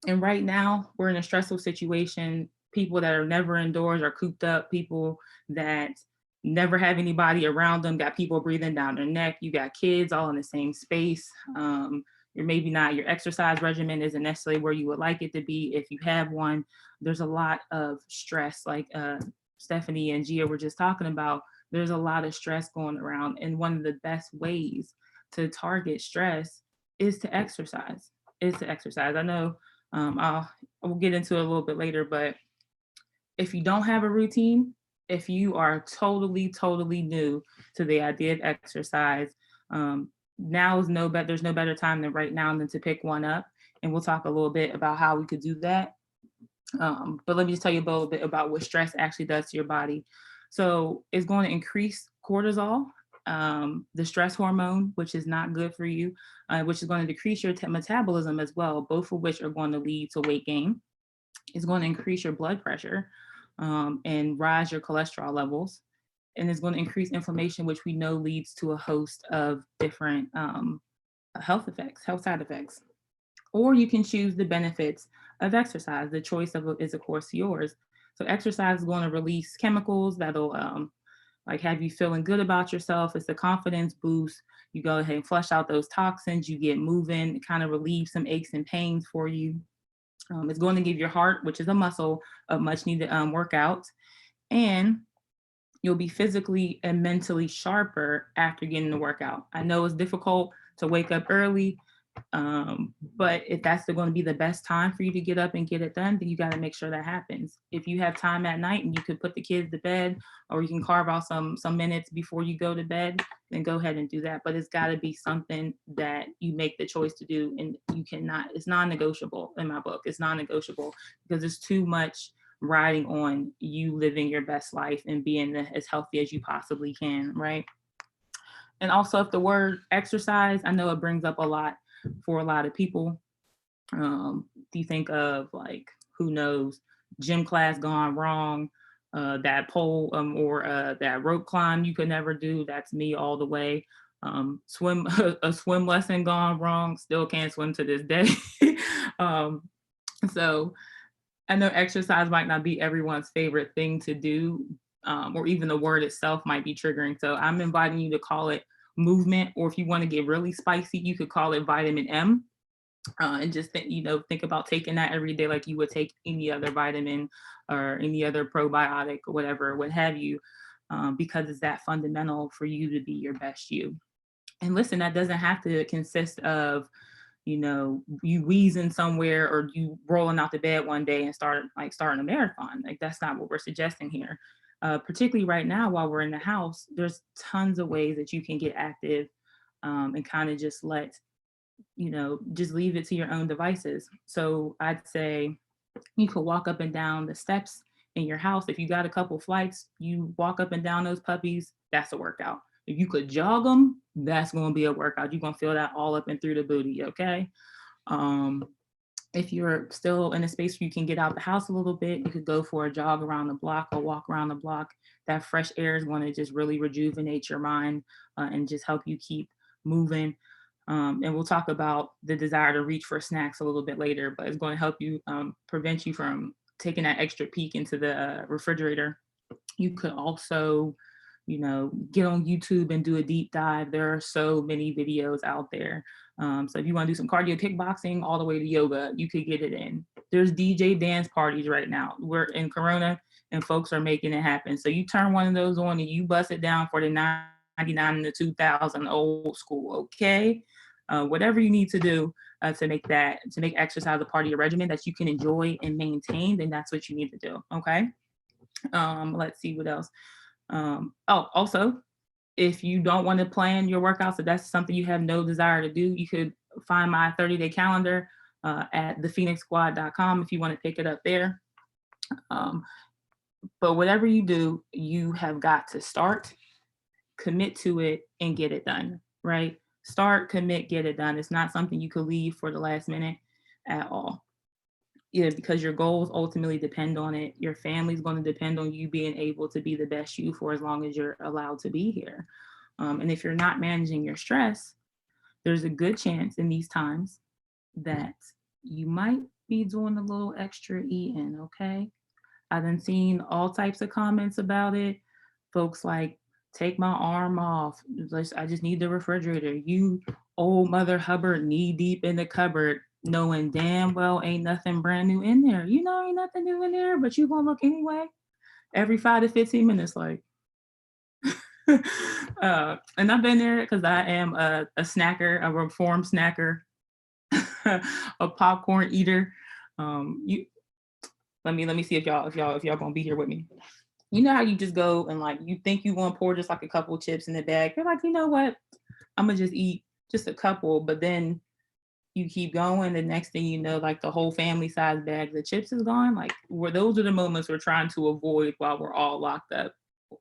And right now, we're in a stressful situation. People that are never indoors are cooped up. People that never have anybody around them, got people breathing down their neck. You got kids all in the same space. You're maybe not, your exercise regimen isn't necessarily where you would like it to be if you have one. There's a lot of stress, like Stephanie and Gia were just talking about. There's a lot of stress going around. And one of the best ways to target stress is to exercise. I know we'll get into it a little bit later, but if you don't have a routine, if you are totally new to the idea of exercise, there's no better time than right now than to pick one up. And we'll talk a little bit about how we could do that. But let me just tell you a little bit about what stress actually does to your body. So it's going to increase cortisol, the stress hormone, which is not good for you, which is going to decrease your metabolism as well, both of which are going to lead to weight gain. It's going to increase your blood pressure and rise your cholesterol levels. And it's going to increase inflammation, which we know leads to a host of different health side effects. Or you can choose the benefits of exercise. The choice is, of course, yours. So exercise is going to release chemicals that'll like have you feeling good about yourself. It's a confidence boost. You go ahead and flush out those toxins, you get moving, it kind of relieves some aches and pains for you. It's going to give your heart, which is a muscle, a much needed workout. And you'll be physically and mentally sharper after getting the workout. I know it's difficult to wake up early, but if that's going to be the best time for you to get up and get it done, then you got to make sure that happens. If you have time at night and you could put the kids to bed, or you can carve out some minutes before you go to bed, then go ahead and do that. But it's got to be something that you make the choice to do, and you cannot, it's non-negotiable in my book. It's non-negotiable because it's too much riding on you living your best life and being as healthy as you possibly can, right? And also, if the word exercise, I know it brings up a lot for a lot of people. Do you think of, like, who knows, gym class gone wrong, that pole or that rope climb you could never do? That's me all the way. Swim a swim lesson gone wrong, still can't swim to this day. So I know exercise might not be everyone's favorite thing to do, or even the word itself might be triggering. So I'm inviting you to call it movement, or if you want to get really spicy, you could call it vitamin M. And just think about taking that every day like you would take any other vitamin or any other probiotic or whatever, what have you, because it's that fundamental for you to be your best you. And listen, that doesn't have to consist of, you wheezing somewhere or you rolling out the bed one day and starting a marathon. Like, that's not what we're suggesting here. Particularly right now, while we're in the house, there's tons of ways that you can get active, and kind of just just leave it to your own devices. So I'd say you could walk up and down the steps in your house. If you got a couple flights, you walk up and down those puppies, that's a workout. If you could jog them, that's going to be a workout. You're going to feel that all up and through the booty, okay? If you're still in a space where you can get out the house a little bit, you could go for a jog around the block or walk around the block. That fresh air is going to just really rejuvenate your mind, and just help you keep moving. And we'll talk about the desire to reach for snacks a little bit later, but it's going to help you, prevent you from taking that extra peek into the refrigerator. You could also, get on YouTube and do a deep dive. There are so many videos out there. So if you want to do some cardio kickboxing all the way to yoga, you could get it in. There's DJ dance parties right now. We're in Corona and folks are making it happen. So you turn one of those on and you bust it down for the 99 and the 2000 old school, okay? Whatever you need to do to make exercise a part of your regimen that you can enjoy and maintain, then that's what you need to do, okay? Let's see what else. Also, if you don't want to plan your workouts, if that's something you have no desire to do, you could find my 30-day calendar at thephoenixsquad.com if you want to pick it up there. But whatever you do, you have got to start, commit to it, and get it done, right? Start, commit, get it done. It's not something you could leave for the last minute at all. Yeah, because your goals ultimately depend on it. Your family's going to depend on you being able to be the best you for as long as you're allowed to be here. And if you're not managing your stress, there's a good chance in these times that you might be doing a little extra eating, okay? I've been seeing all types of comments about it. Folks like, take my arm off. I just need the refrigerator. You old Mother Hubbard knee deep in the cupboard, knowing damn well ain't nothing brand new in there. Ain't nothing new in there, but you gonna look anyway. Every 5 to 15 minutes, like. And I've been there because I am a snacker, a reformed snacker, a popcorn eater. Let me see if y'all gonna be here with me. You know how you just go and like you think you want to pour just like a couple chips in the bag. You're like, you know what? I'm gonna just eat just a couple, but then you keep going. The next thing you know, like the whole family size bag of chips is gone. Like those are the moments we're trying to avoid while we're all locked up.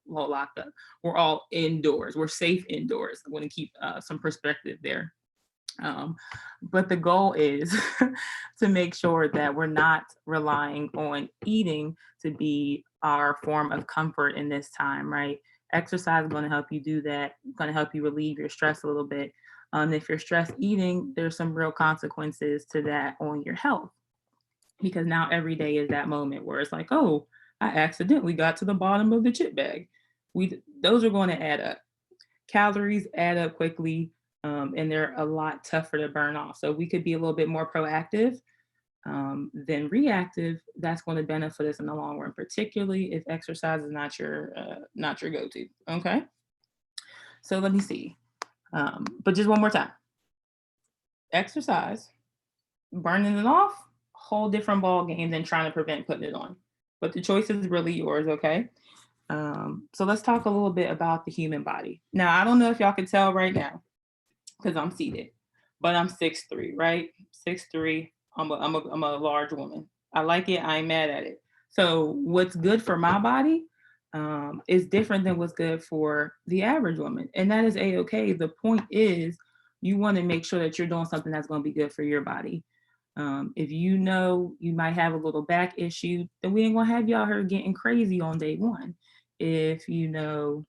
We're all indoors. We're safe indoors. I want to keep some perspective there. But the goal is to make sure that we're not relying on eating to be our form of comfort in this time, right? Exercise is going to help you do that. It's going to help you relieve your stress a little bit. If you're stress eating, there's some real consequences to that on your health, because now every day is that moment where it's like, oh, I accidentally got to the bottom of the chip bag. Those are going to add up. Calories add up quickly, and they're a lot tougher to burn off. So we could be a little bit more proactive than reactive. That's going to benefit us in the long run, particularly if exercise is not your go-to. Okay. So let me see. But just one more time. Exercise, burning it off, whole different ball game than trying to prevent putting it on. But the choice is really yours, okay? So let's talk a little bit about the human body. Now, I don't know if y'all can tell right now, because I'm seated, but I'm 6'3", right? 6'3". I'm a large woman. I like it. I ain't mad at it. So what's good for my body is different than what's good for the average woman. And that is A-okay. The point is you want to make sure that you're doing something that's going to be good for your body. If you know you might have a little back issue, then we ain't going to have y'all here getting crazy on day one. If you know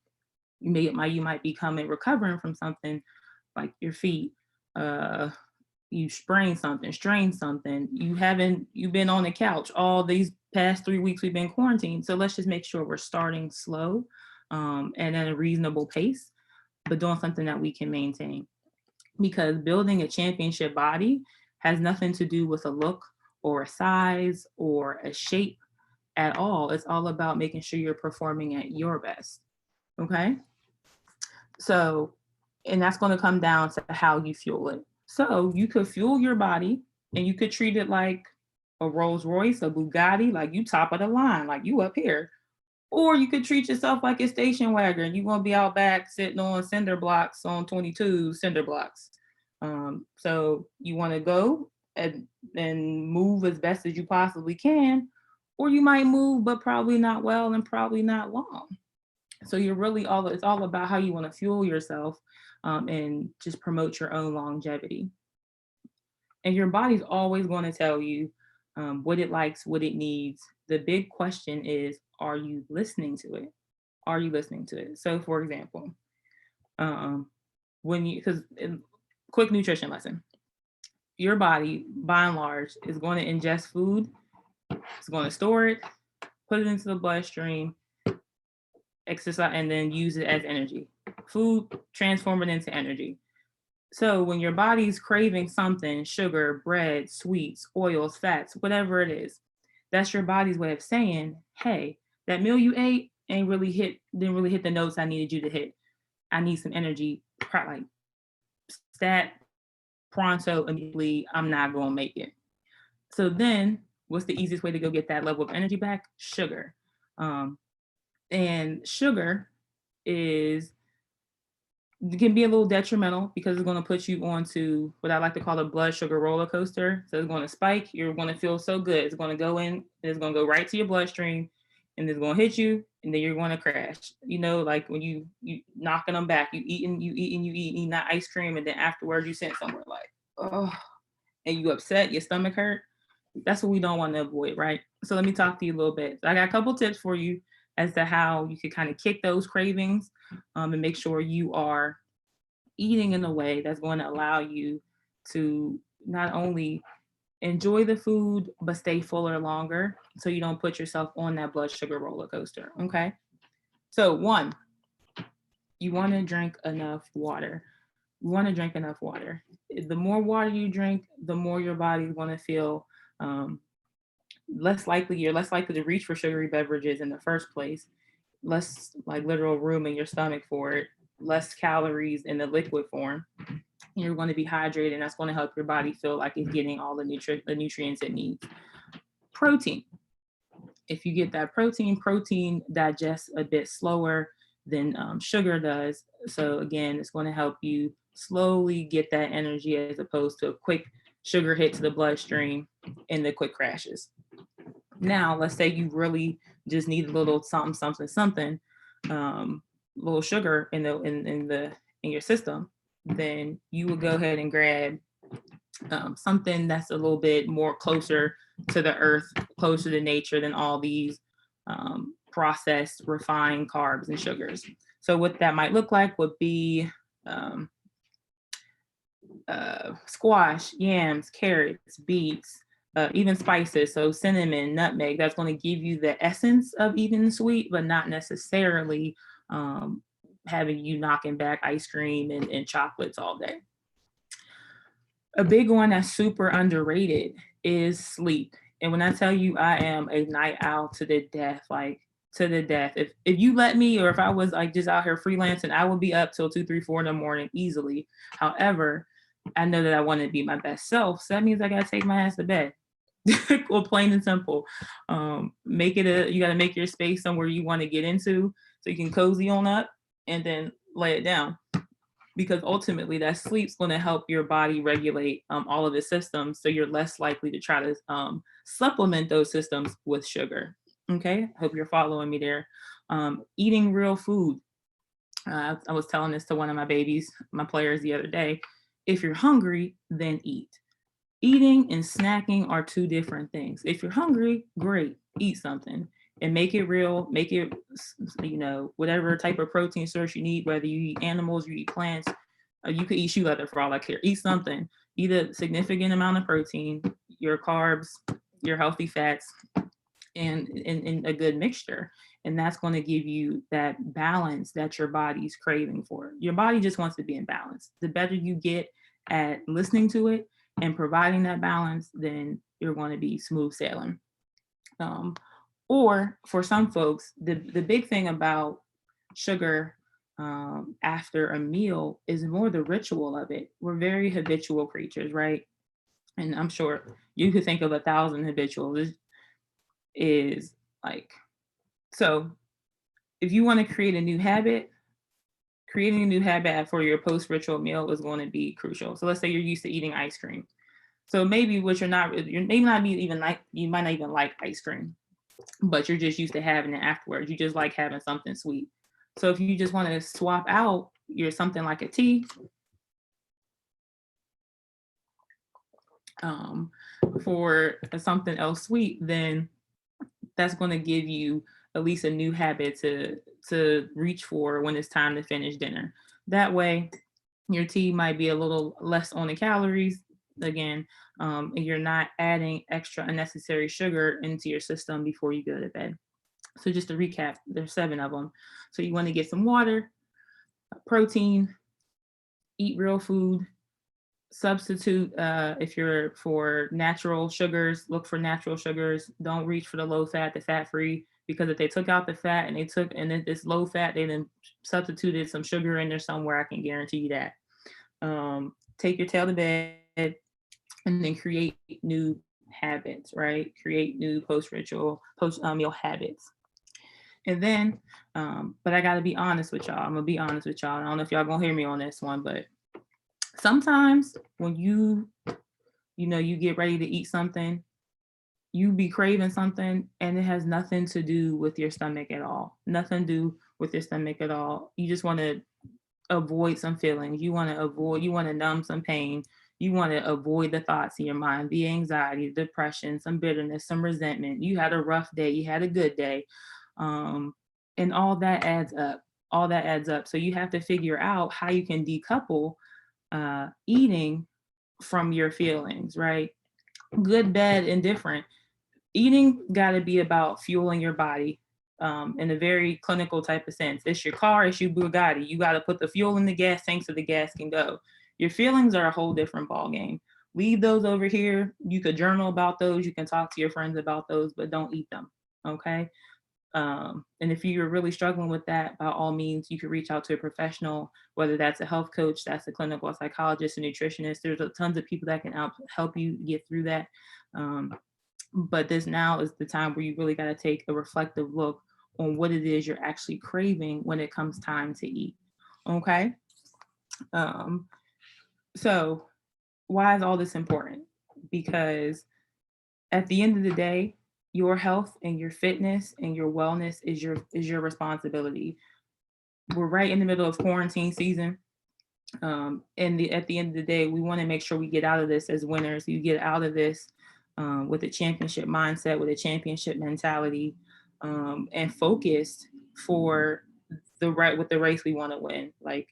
you might be recovering from something like your feet, you sprain something, strain something, you've been on the couch all these past 3 weeks we've been quarantined. So let's just make sure we're starting slow and at a reasonable pace, but doing something that we can maintain. Because building a championship body has nothing to do with a look or a size or a shape at all. It's all about making sure you're performing at your best. Okay. So, and that's going to come down to how you fuel it. So you could fuel your body and you could treat it like a Rolls Royce, a Bugatti, like you top of the line, like you up here. Or you could treat yourself like a station wagon. You're going to be out back sitting on cinder blocks, on 22 cinder blocks. So you want to go and move as best as you possibly can, or you might move, but probably not well and probably not long. So you're really it's all about how you want to fuel yourself and just promote your own longevity. And your body's always going to tell you what it likes, what it needs. The big question is, are you listening to it? Are you listening to it? So for example, quick nutrition lesson, your body by and large is going to ingest food, it's going to store it, put it into the bloodstream, exercise, and then use it as energy. Food, transform it into energy. So when your body's craving something, sugar, bread, sweets, oils, fats, whatever it is, that's your body's way of saying, hey, that meal you ate didn't really hit the notes I needed you to hit. I need some energy, like stat, pronto, immediately, I'm not going to make it. So then what's the easiest way to go get that level of energy back? Sugar. And sugar can be a little detrimental because it's going to put you onto what I like to call a blood sugar roller coaster. So it's going to spike. You're going to feel so good. It's going to go in. It's going to go right to your bloodstream, and it's going to hit you, and then you're going to crash. You know, like when you knocking them back, you eating that ice cream, and then afterwards you sent somewhere like, oh, and you upset, your stomach hurt. That's what we don't want to avoid, right? So let me talk to you a little bit. So I got a couple tips for you as to how you can kind of kick those cravings and make sure you are eating in a way that's going to allow you to not only enjoy the food, but stay fuller longer so you don't put yourself on that blood sugar roller coaster, okay? So 1, you want to drink enough water. You want to drink enough water. The more water you drink, the more your body's going to feel you're less likely to reach for sugary beverages in the first place, less like literal room in your stomach for it, less calories in the liquid form. You're going to be hydrated, and that's going to help your body feel like it's getting all the nutrients it needs. Protein. If you get that protein digests a bit slower than sugar does. So again, it's going to help you slowly get that energy as opposed to a quick sugar hit to the bloodstream and the quick crashes. Now, let's say you really just need a little something, little sugar in your system, then you would go ahead and grab something that's a little bit more closer to the earth, closer to nature than all these processed, refined carbs and sugars. So what that might look like would be squash, yams, carrots, beets, even spices. So cinnamon, nutmeg, that's going to give you the essence of eating sweet, but not necessarily having you knocking back ice cream and chocolates all day. A big one that's super underrated is sleep. And when I tell you I am a night owl to the death, like to the death. If you let me, or if I was like just out here freelancing, I would be up till 2, 3, 4 in the morning easily. However, I know that I want to be my best self. So that means I got to take my ass to bed. Well, plain and simple. You got to make your space somewhere you want to get into so you can cozy on up and then lay it down. Because ultimately that sleep's going to help your body regulate all of its systems. So you're less likely to try to supplement those systems with sugar. Okay, hope you're following me there. Eating real food. I was telling this to one of my players the other day. If you're hungry, then eat. Eating and snacking are 2 different things. If you're hungry, great, eat something and make it real, make it, whatever type of protein source you need, whether you eat animals, you eat plants, you could eat shoe leather for all I care. Eat something, eat a significant amount of protein, your carbs, your healthy fats, and in a good mixture. And that's going to give you that balance that your body's craving for. Your body just wants to be in balance. The better you get at listening to it and providing that balance, then you're going to be smooth sailing. Or for some folks, the big thing about sugar after a meal is more the ritual of it. We're very habitual creatures, right? And I'm sure you could think of 1,000 habituals. Is like, so if you want to create a new habit, creating a new habit for your post-ritual meal is going to be crucial. So let's say you're used to eating ice cream. So maybe you may not be even like, you might not even like ice cream, but you're just used to having it afterwards. You just like having something sweet. So if you just want to swap out something like a tea for something else sweet, then that's going to give you at least a new habit to reach for when it's time to finish dinner. That way, your tea might be a little less on the calories again, and you're not adding extra unnecessary sugar into your system before you go to bed. So just to recap, there's 7 of them. So you want to get some water, protein, eat real food, substitute if you're for natural sugars, look for natural sugars. Don't reach for the low fat, the fat free, because if they took out the fat and then this low fat, they then substituted some sugar in there somewhere, I can guarantee you that. Take your tail to bed and then create new habits, right? Create new post-meal habits. And then, but I gotta be honest with y'all. I'm gonna be honest with y'all. I don't know if y'all gonna hear me on this one, but sometimes when you get ready to eat something, you be craving something and it has nothing to do with your stomach at all. Nothing to do with your stomach at all. You just want to avoid some feelings. You want to numb some pain. You want to avoid the thoughts in your mind, the anxiety, depression, some bitterness, some resentment. You had a rough day, you had a good day. And all that adds up. So you have to figure out how you can decouple eating from your feelings, right? Good, bad, indifferent. Eating got to be about fueling your body in a very clinical type of sense. It's your car, it's your Bugatti. You got to put the fuel in the gas tank so the gas can go. Your feelings are a whole different ball game. Leave those over here. You could journal about those. You can talk to your friends about those, but don't eat them, okay? And if you're really struggling with that, by all means, you can reach out to a professional, whether that's a health coach, that's a clinical psychologist, a nutritionist. There's tons of people that can help you get through that. But this now is the time where you really got to take a reflective look on what it is you're actually craving when it comes time to eat. Okay. So why is all this important? Because at the end of the day, your health and your fitness and your wellness is your responsibility. We're right in the middle of quarantine season. And at the end of the day, we want to make sure we get out of this as winners. You get out of this with a championship mindset, with a championship mentality, and focused with the race we want to win. Like,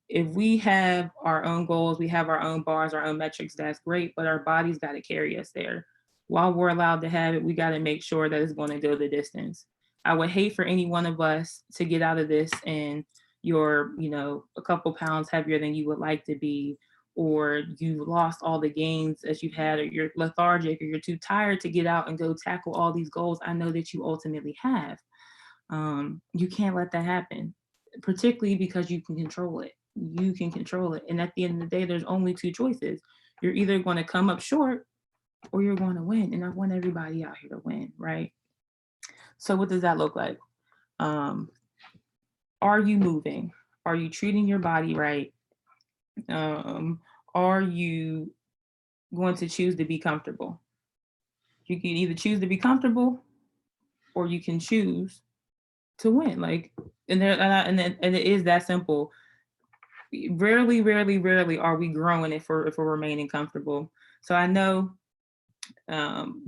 if we have our own goals, we have our own bars, our own metrics, that's great, but our body's got to carry us there. While we're allowed to have it, we got to make sure that it's going to go the distance. I would hate for any one of us to get out of this and you're, a couple pounds heavier than you would like to be, or you lost all the gains that you've had, or you're lethargic, or you're too tired to get out and go tackle all these goals I know that you ultimately have. You can't let that happen, particularly because you can control it. You can control it. And at the end of the day, there's only 2 choices. You're either going to come up short or you're going to win. And I want everybody out here to win, right? So what does that look like? Are you moving? Are you treating your body right? Are you going to choose to be comfortable? You can either choose to be comfortable or you can choose to win. And it is that simple. Rarely are we growing if we're remaining comfortable. So I know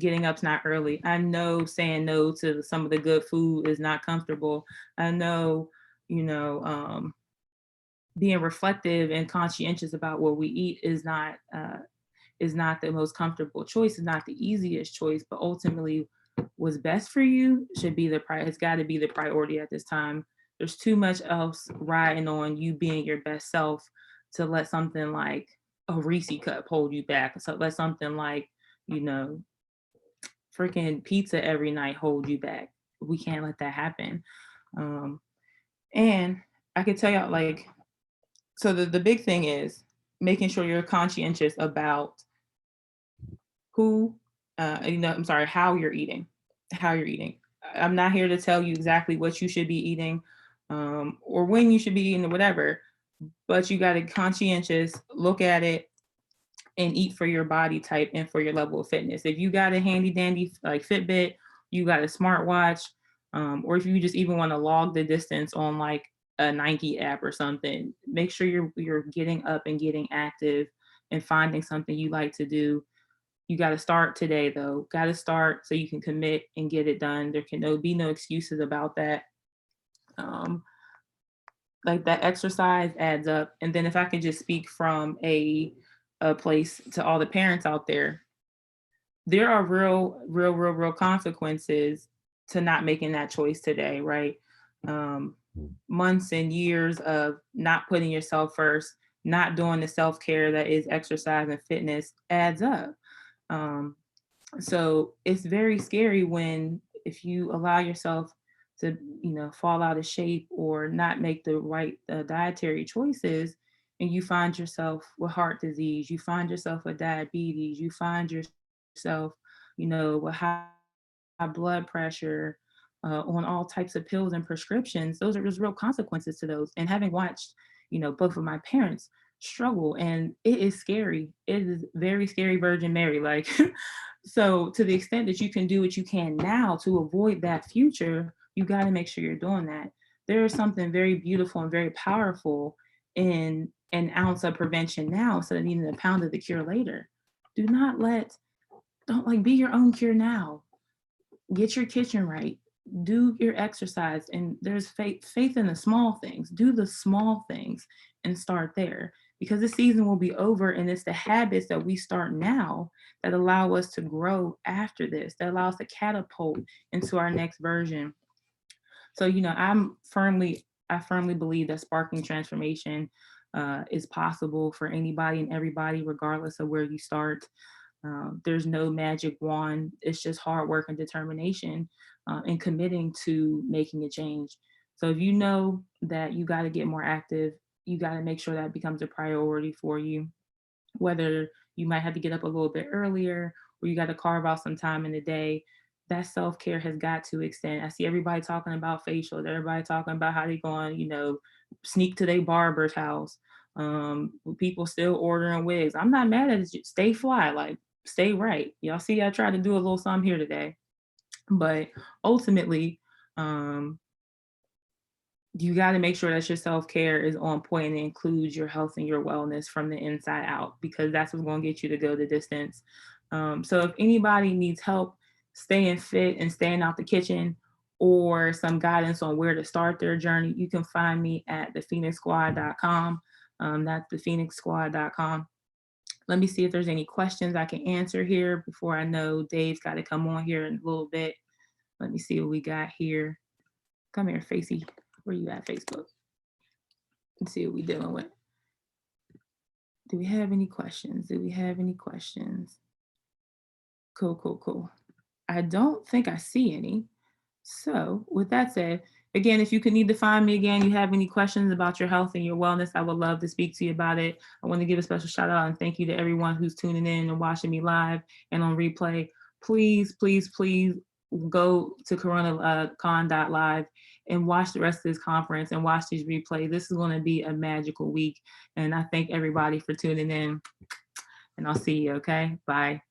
getting up's not early. I know saying no to some of the good food is not comfortable. I know, being reflective and conscientious about what we eat is not the most comfortable choice, is not the easiest choice, but ultimately what's best for you should be it's got to be the priority at this time. There's too much else riding on you being your best self to let something like a Reese cup hold you back. So let something like, you know, freaking pizza every night hold you back. We can't let that happen. And I could tell y'all, like, so the big thing is making sure you're conscientious about how you're eating. I'm not here to tell you exactly what you should be eating, or when you should be eating or whatever, but you got to conscientious, look at it and eat for your body type and for your level of fitness. If you got a handy dandy like Fitbit, you got a smartwatch, or if you just even want to log the distance on like a Nike app or something, make sure you're getting up and getting active and finding something you like to do. You got to start today though. Got to start so you can commit and get it done. There can be no excuses about that. Like that exercise adds up. And then if I could just speak from a place to all the parents out there, there are real consequences to not making that choice today, right? Months and years of not putting yourself first, not doing the self-care that is exercise and fitness adds up. So it's very scary if you allow yourself to, fall out of shape or not make the right dietary choices, and you find yourself with heart disease, you find yourself with diabetes, you find yourself, with high blood pressure, on all types of pills and prescriptions. There's real consequences to those. And having watched, both of my parents struggle, and it is scary. It is very scary, Virgin Mary. Like, so to the extent that you can do what you can now to avoid that future, you got to make sure you're doing that. There is something very beautiful and very powerful in an ounce of prevention now instead of needing a pound of the cure later. Don't be your own cure now. Get your kitchen right. Do your exercise, and there's faith in the small things. Do the small things and start there, because the season will be over, and it's the habits that we start now that allow us to grow after this, that allow us to catapult into our next version. So, I firmly believe that sparking transformation is possible for anybody and everybody, regardless of where you start. There's no magic wand. It's just hard work and determination and committing to making a change. So if you know that you got to get more active, you got to make sure that becomes a priority for you, whether you might have to get up a little bit earlier or you got to carve out some time in the day. That self-care has got to extend. I see everybody talking about facials, everybody talking about how they going, sneak to their barber's house. People still ordering wigs. I'm not mad at it. Stay fly, like stay right. Y'all see, I tried to do a little something here today, but ultimately, you got to make sure that your self-care is on point and includes your health and your wellness from the inside out, because that's what's going to get you to go the distance. So if anybody needs help staying fit and staying out the kitchen, or some guidance on where to start their journey, you can find me at thephoenixsquad.com. That's thephoenixsquad.com. Let me see if there's any questions I can answer here before I know Dave's got to come on here in a little bit. Let me see what we got here. Come here, Facey. Where you at, Facebook? Let's see what we're dealing with. Do we have any questions? Cool. I don't think I see any. So with that said, again, if you could need to find me again, you have any questions about your health and your wellness, I would love to speak to you about it. I want to give a special shout out and thank you to everyone who's tuning in and watching me live and on replay. Please go to coronacon.live and watch the rest of this conference and watch these replays. This is going to be a magical week. And I thank everybody for tuning in, and I'll see you. Okay. Bye.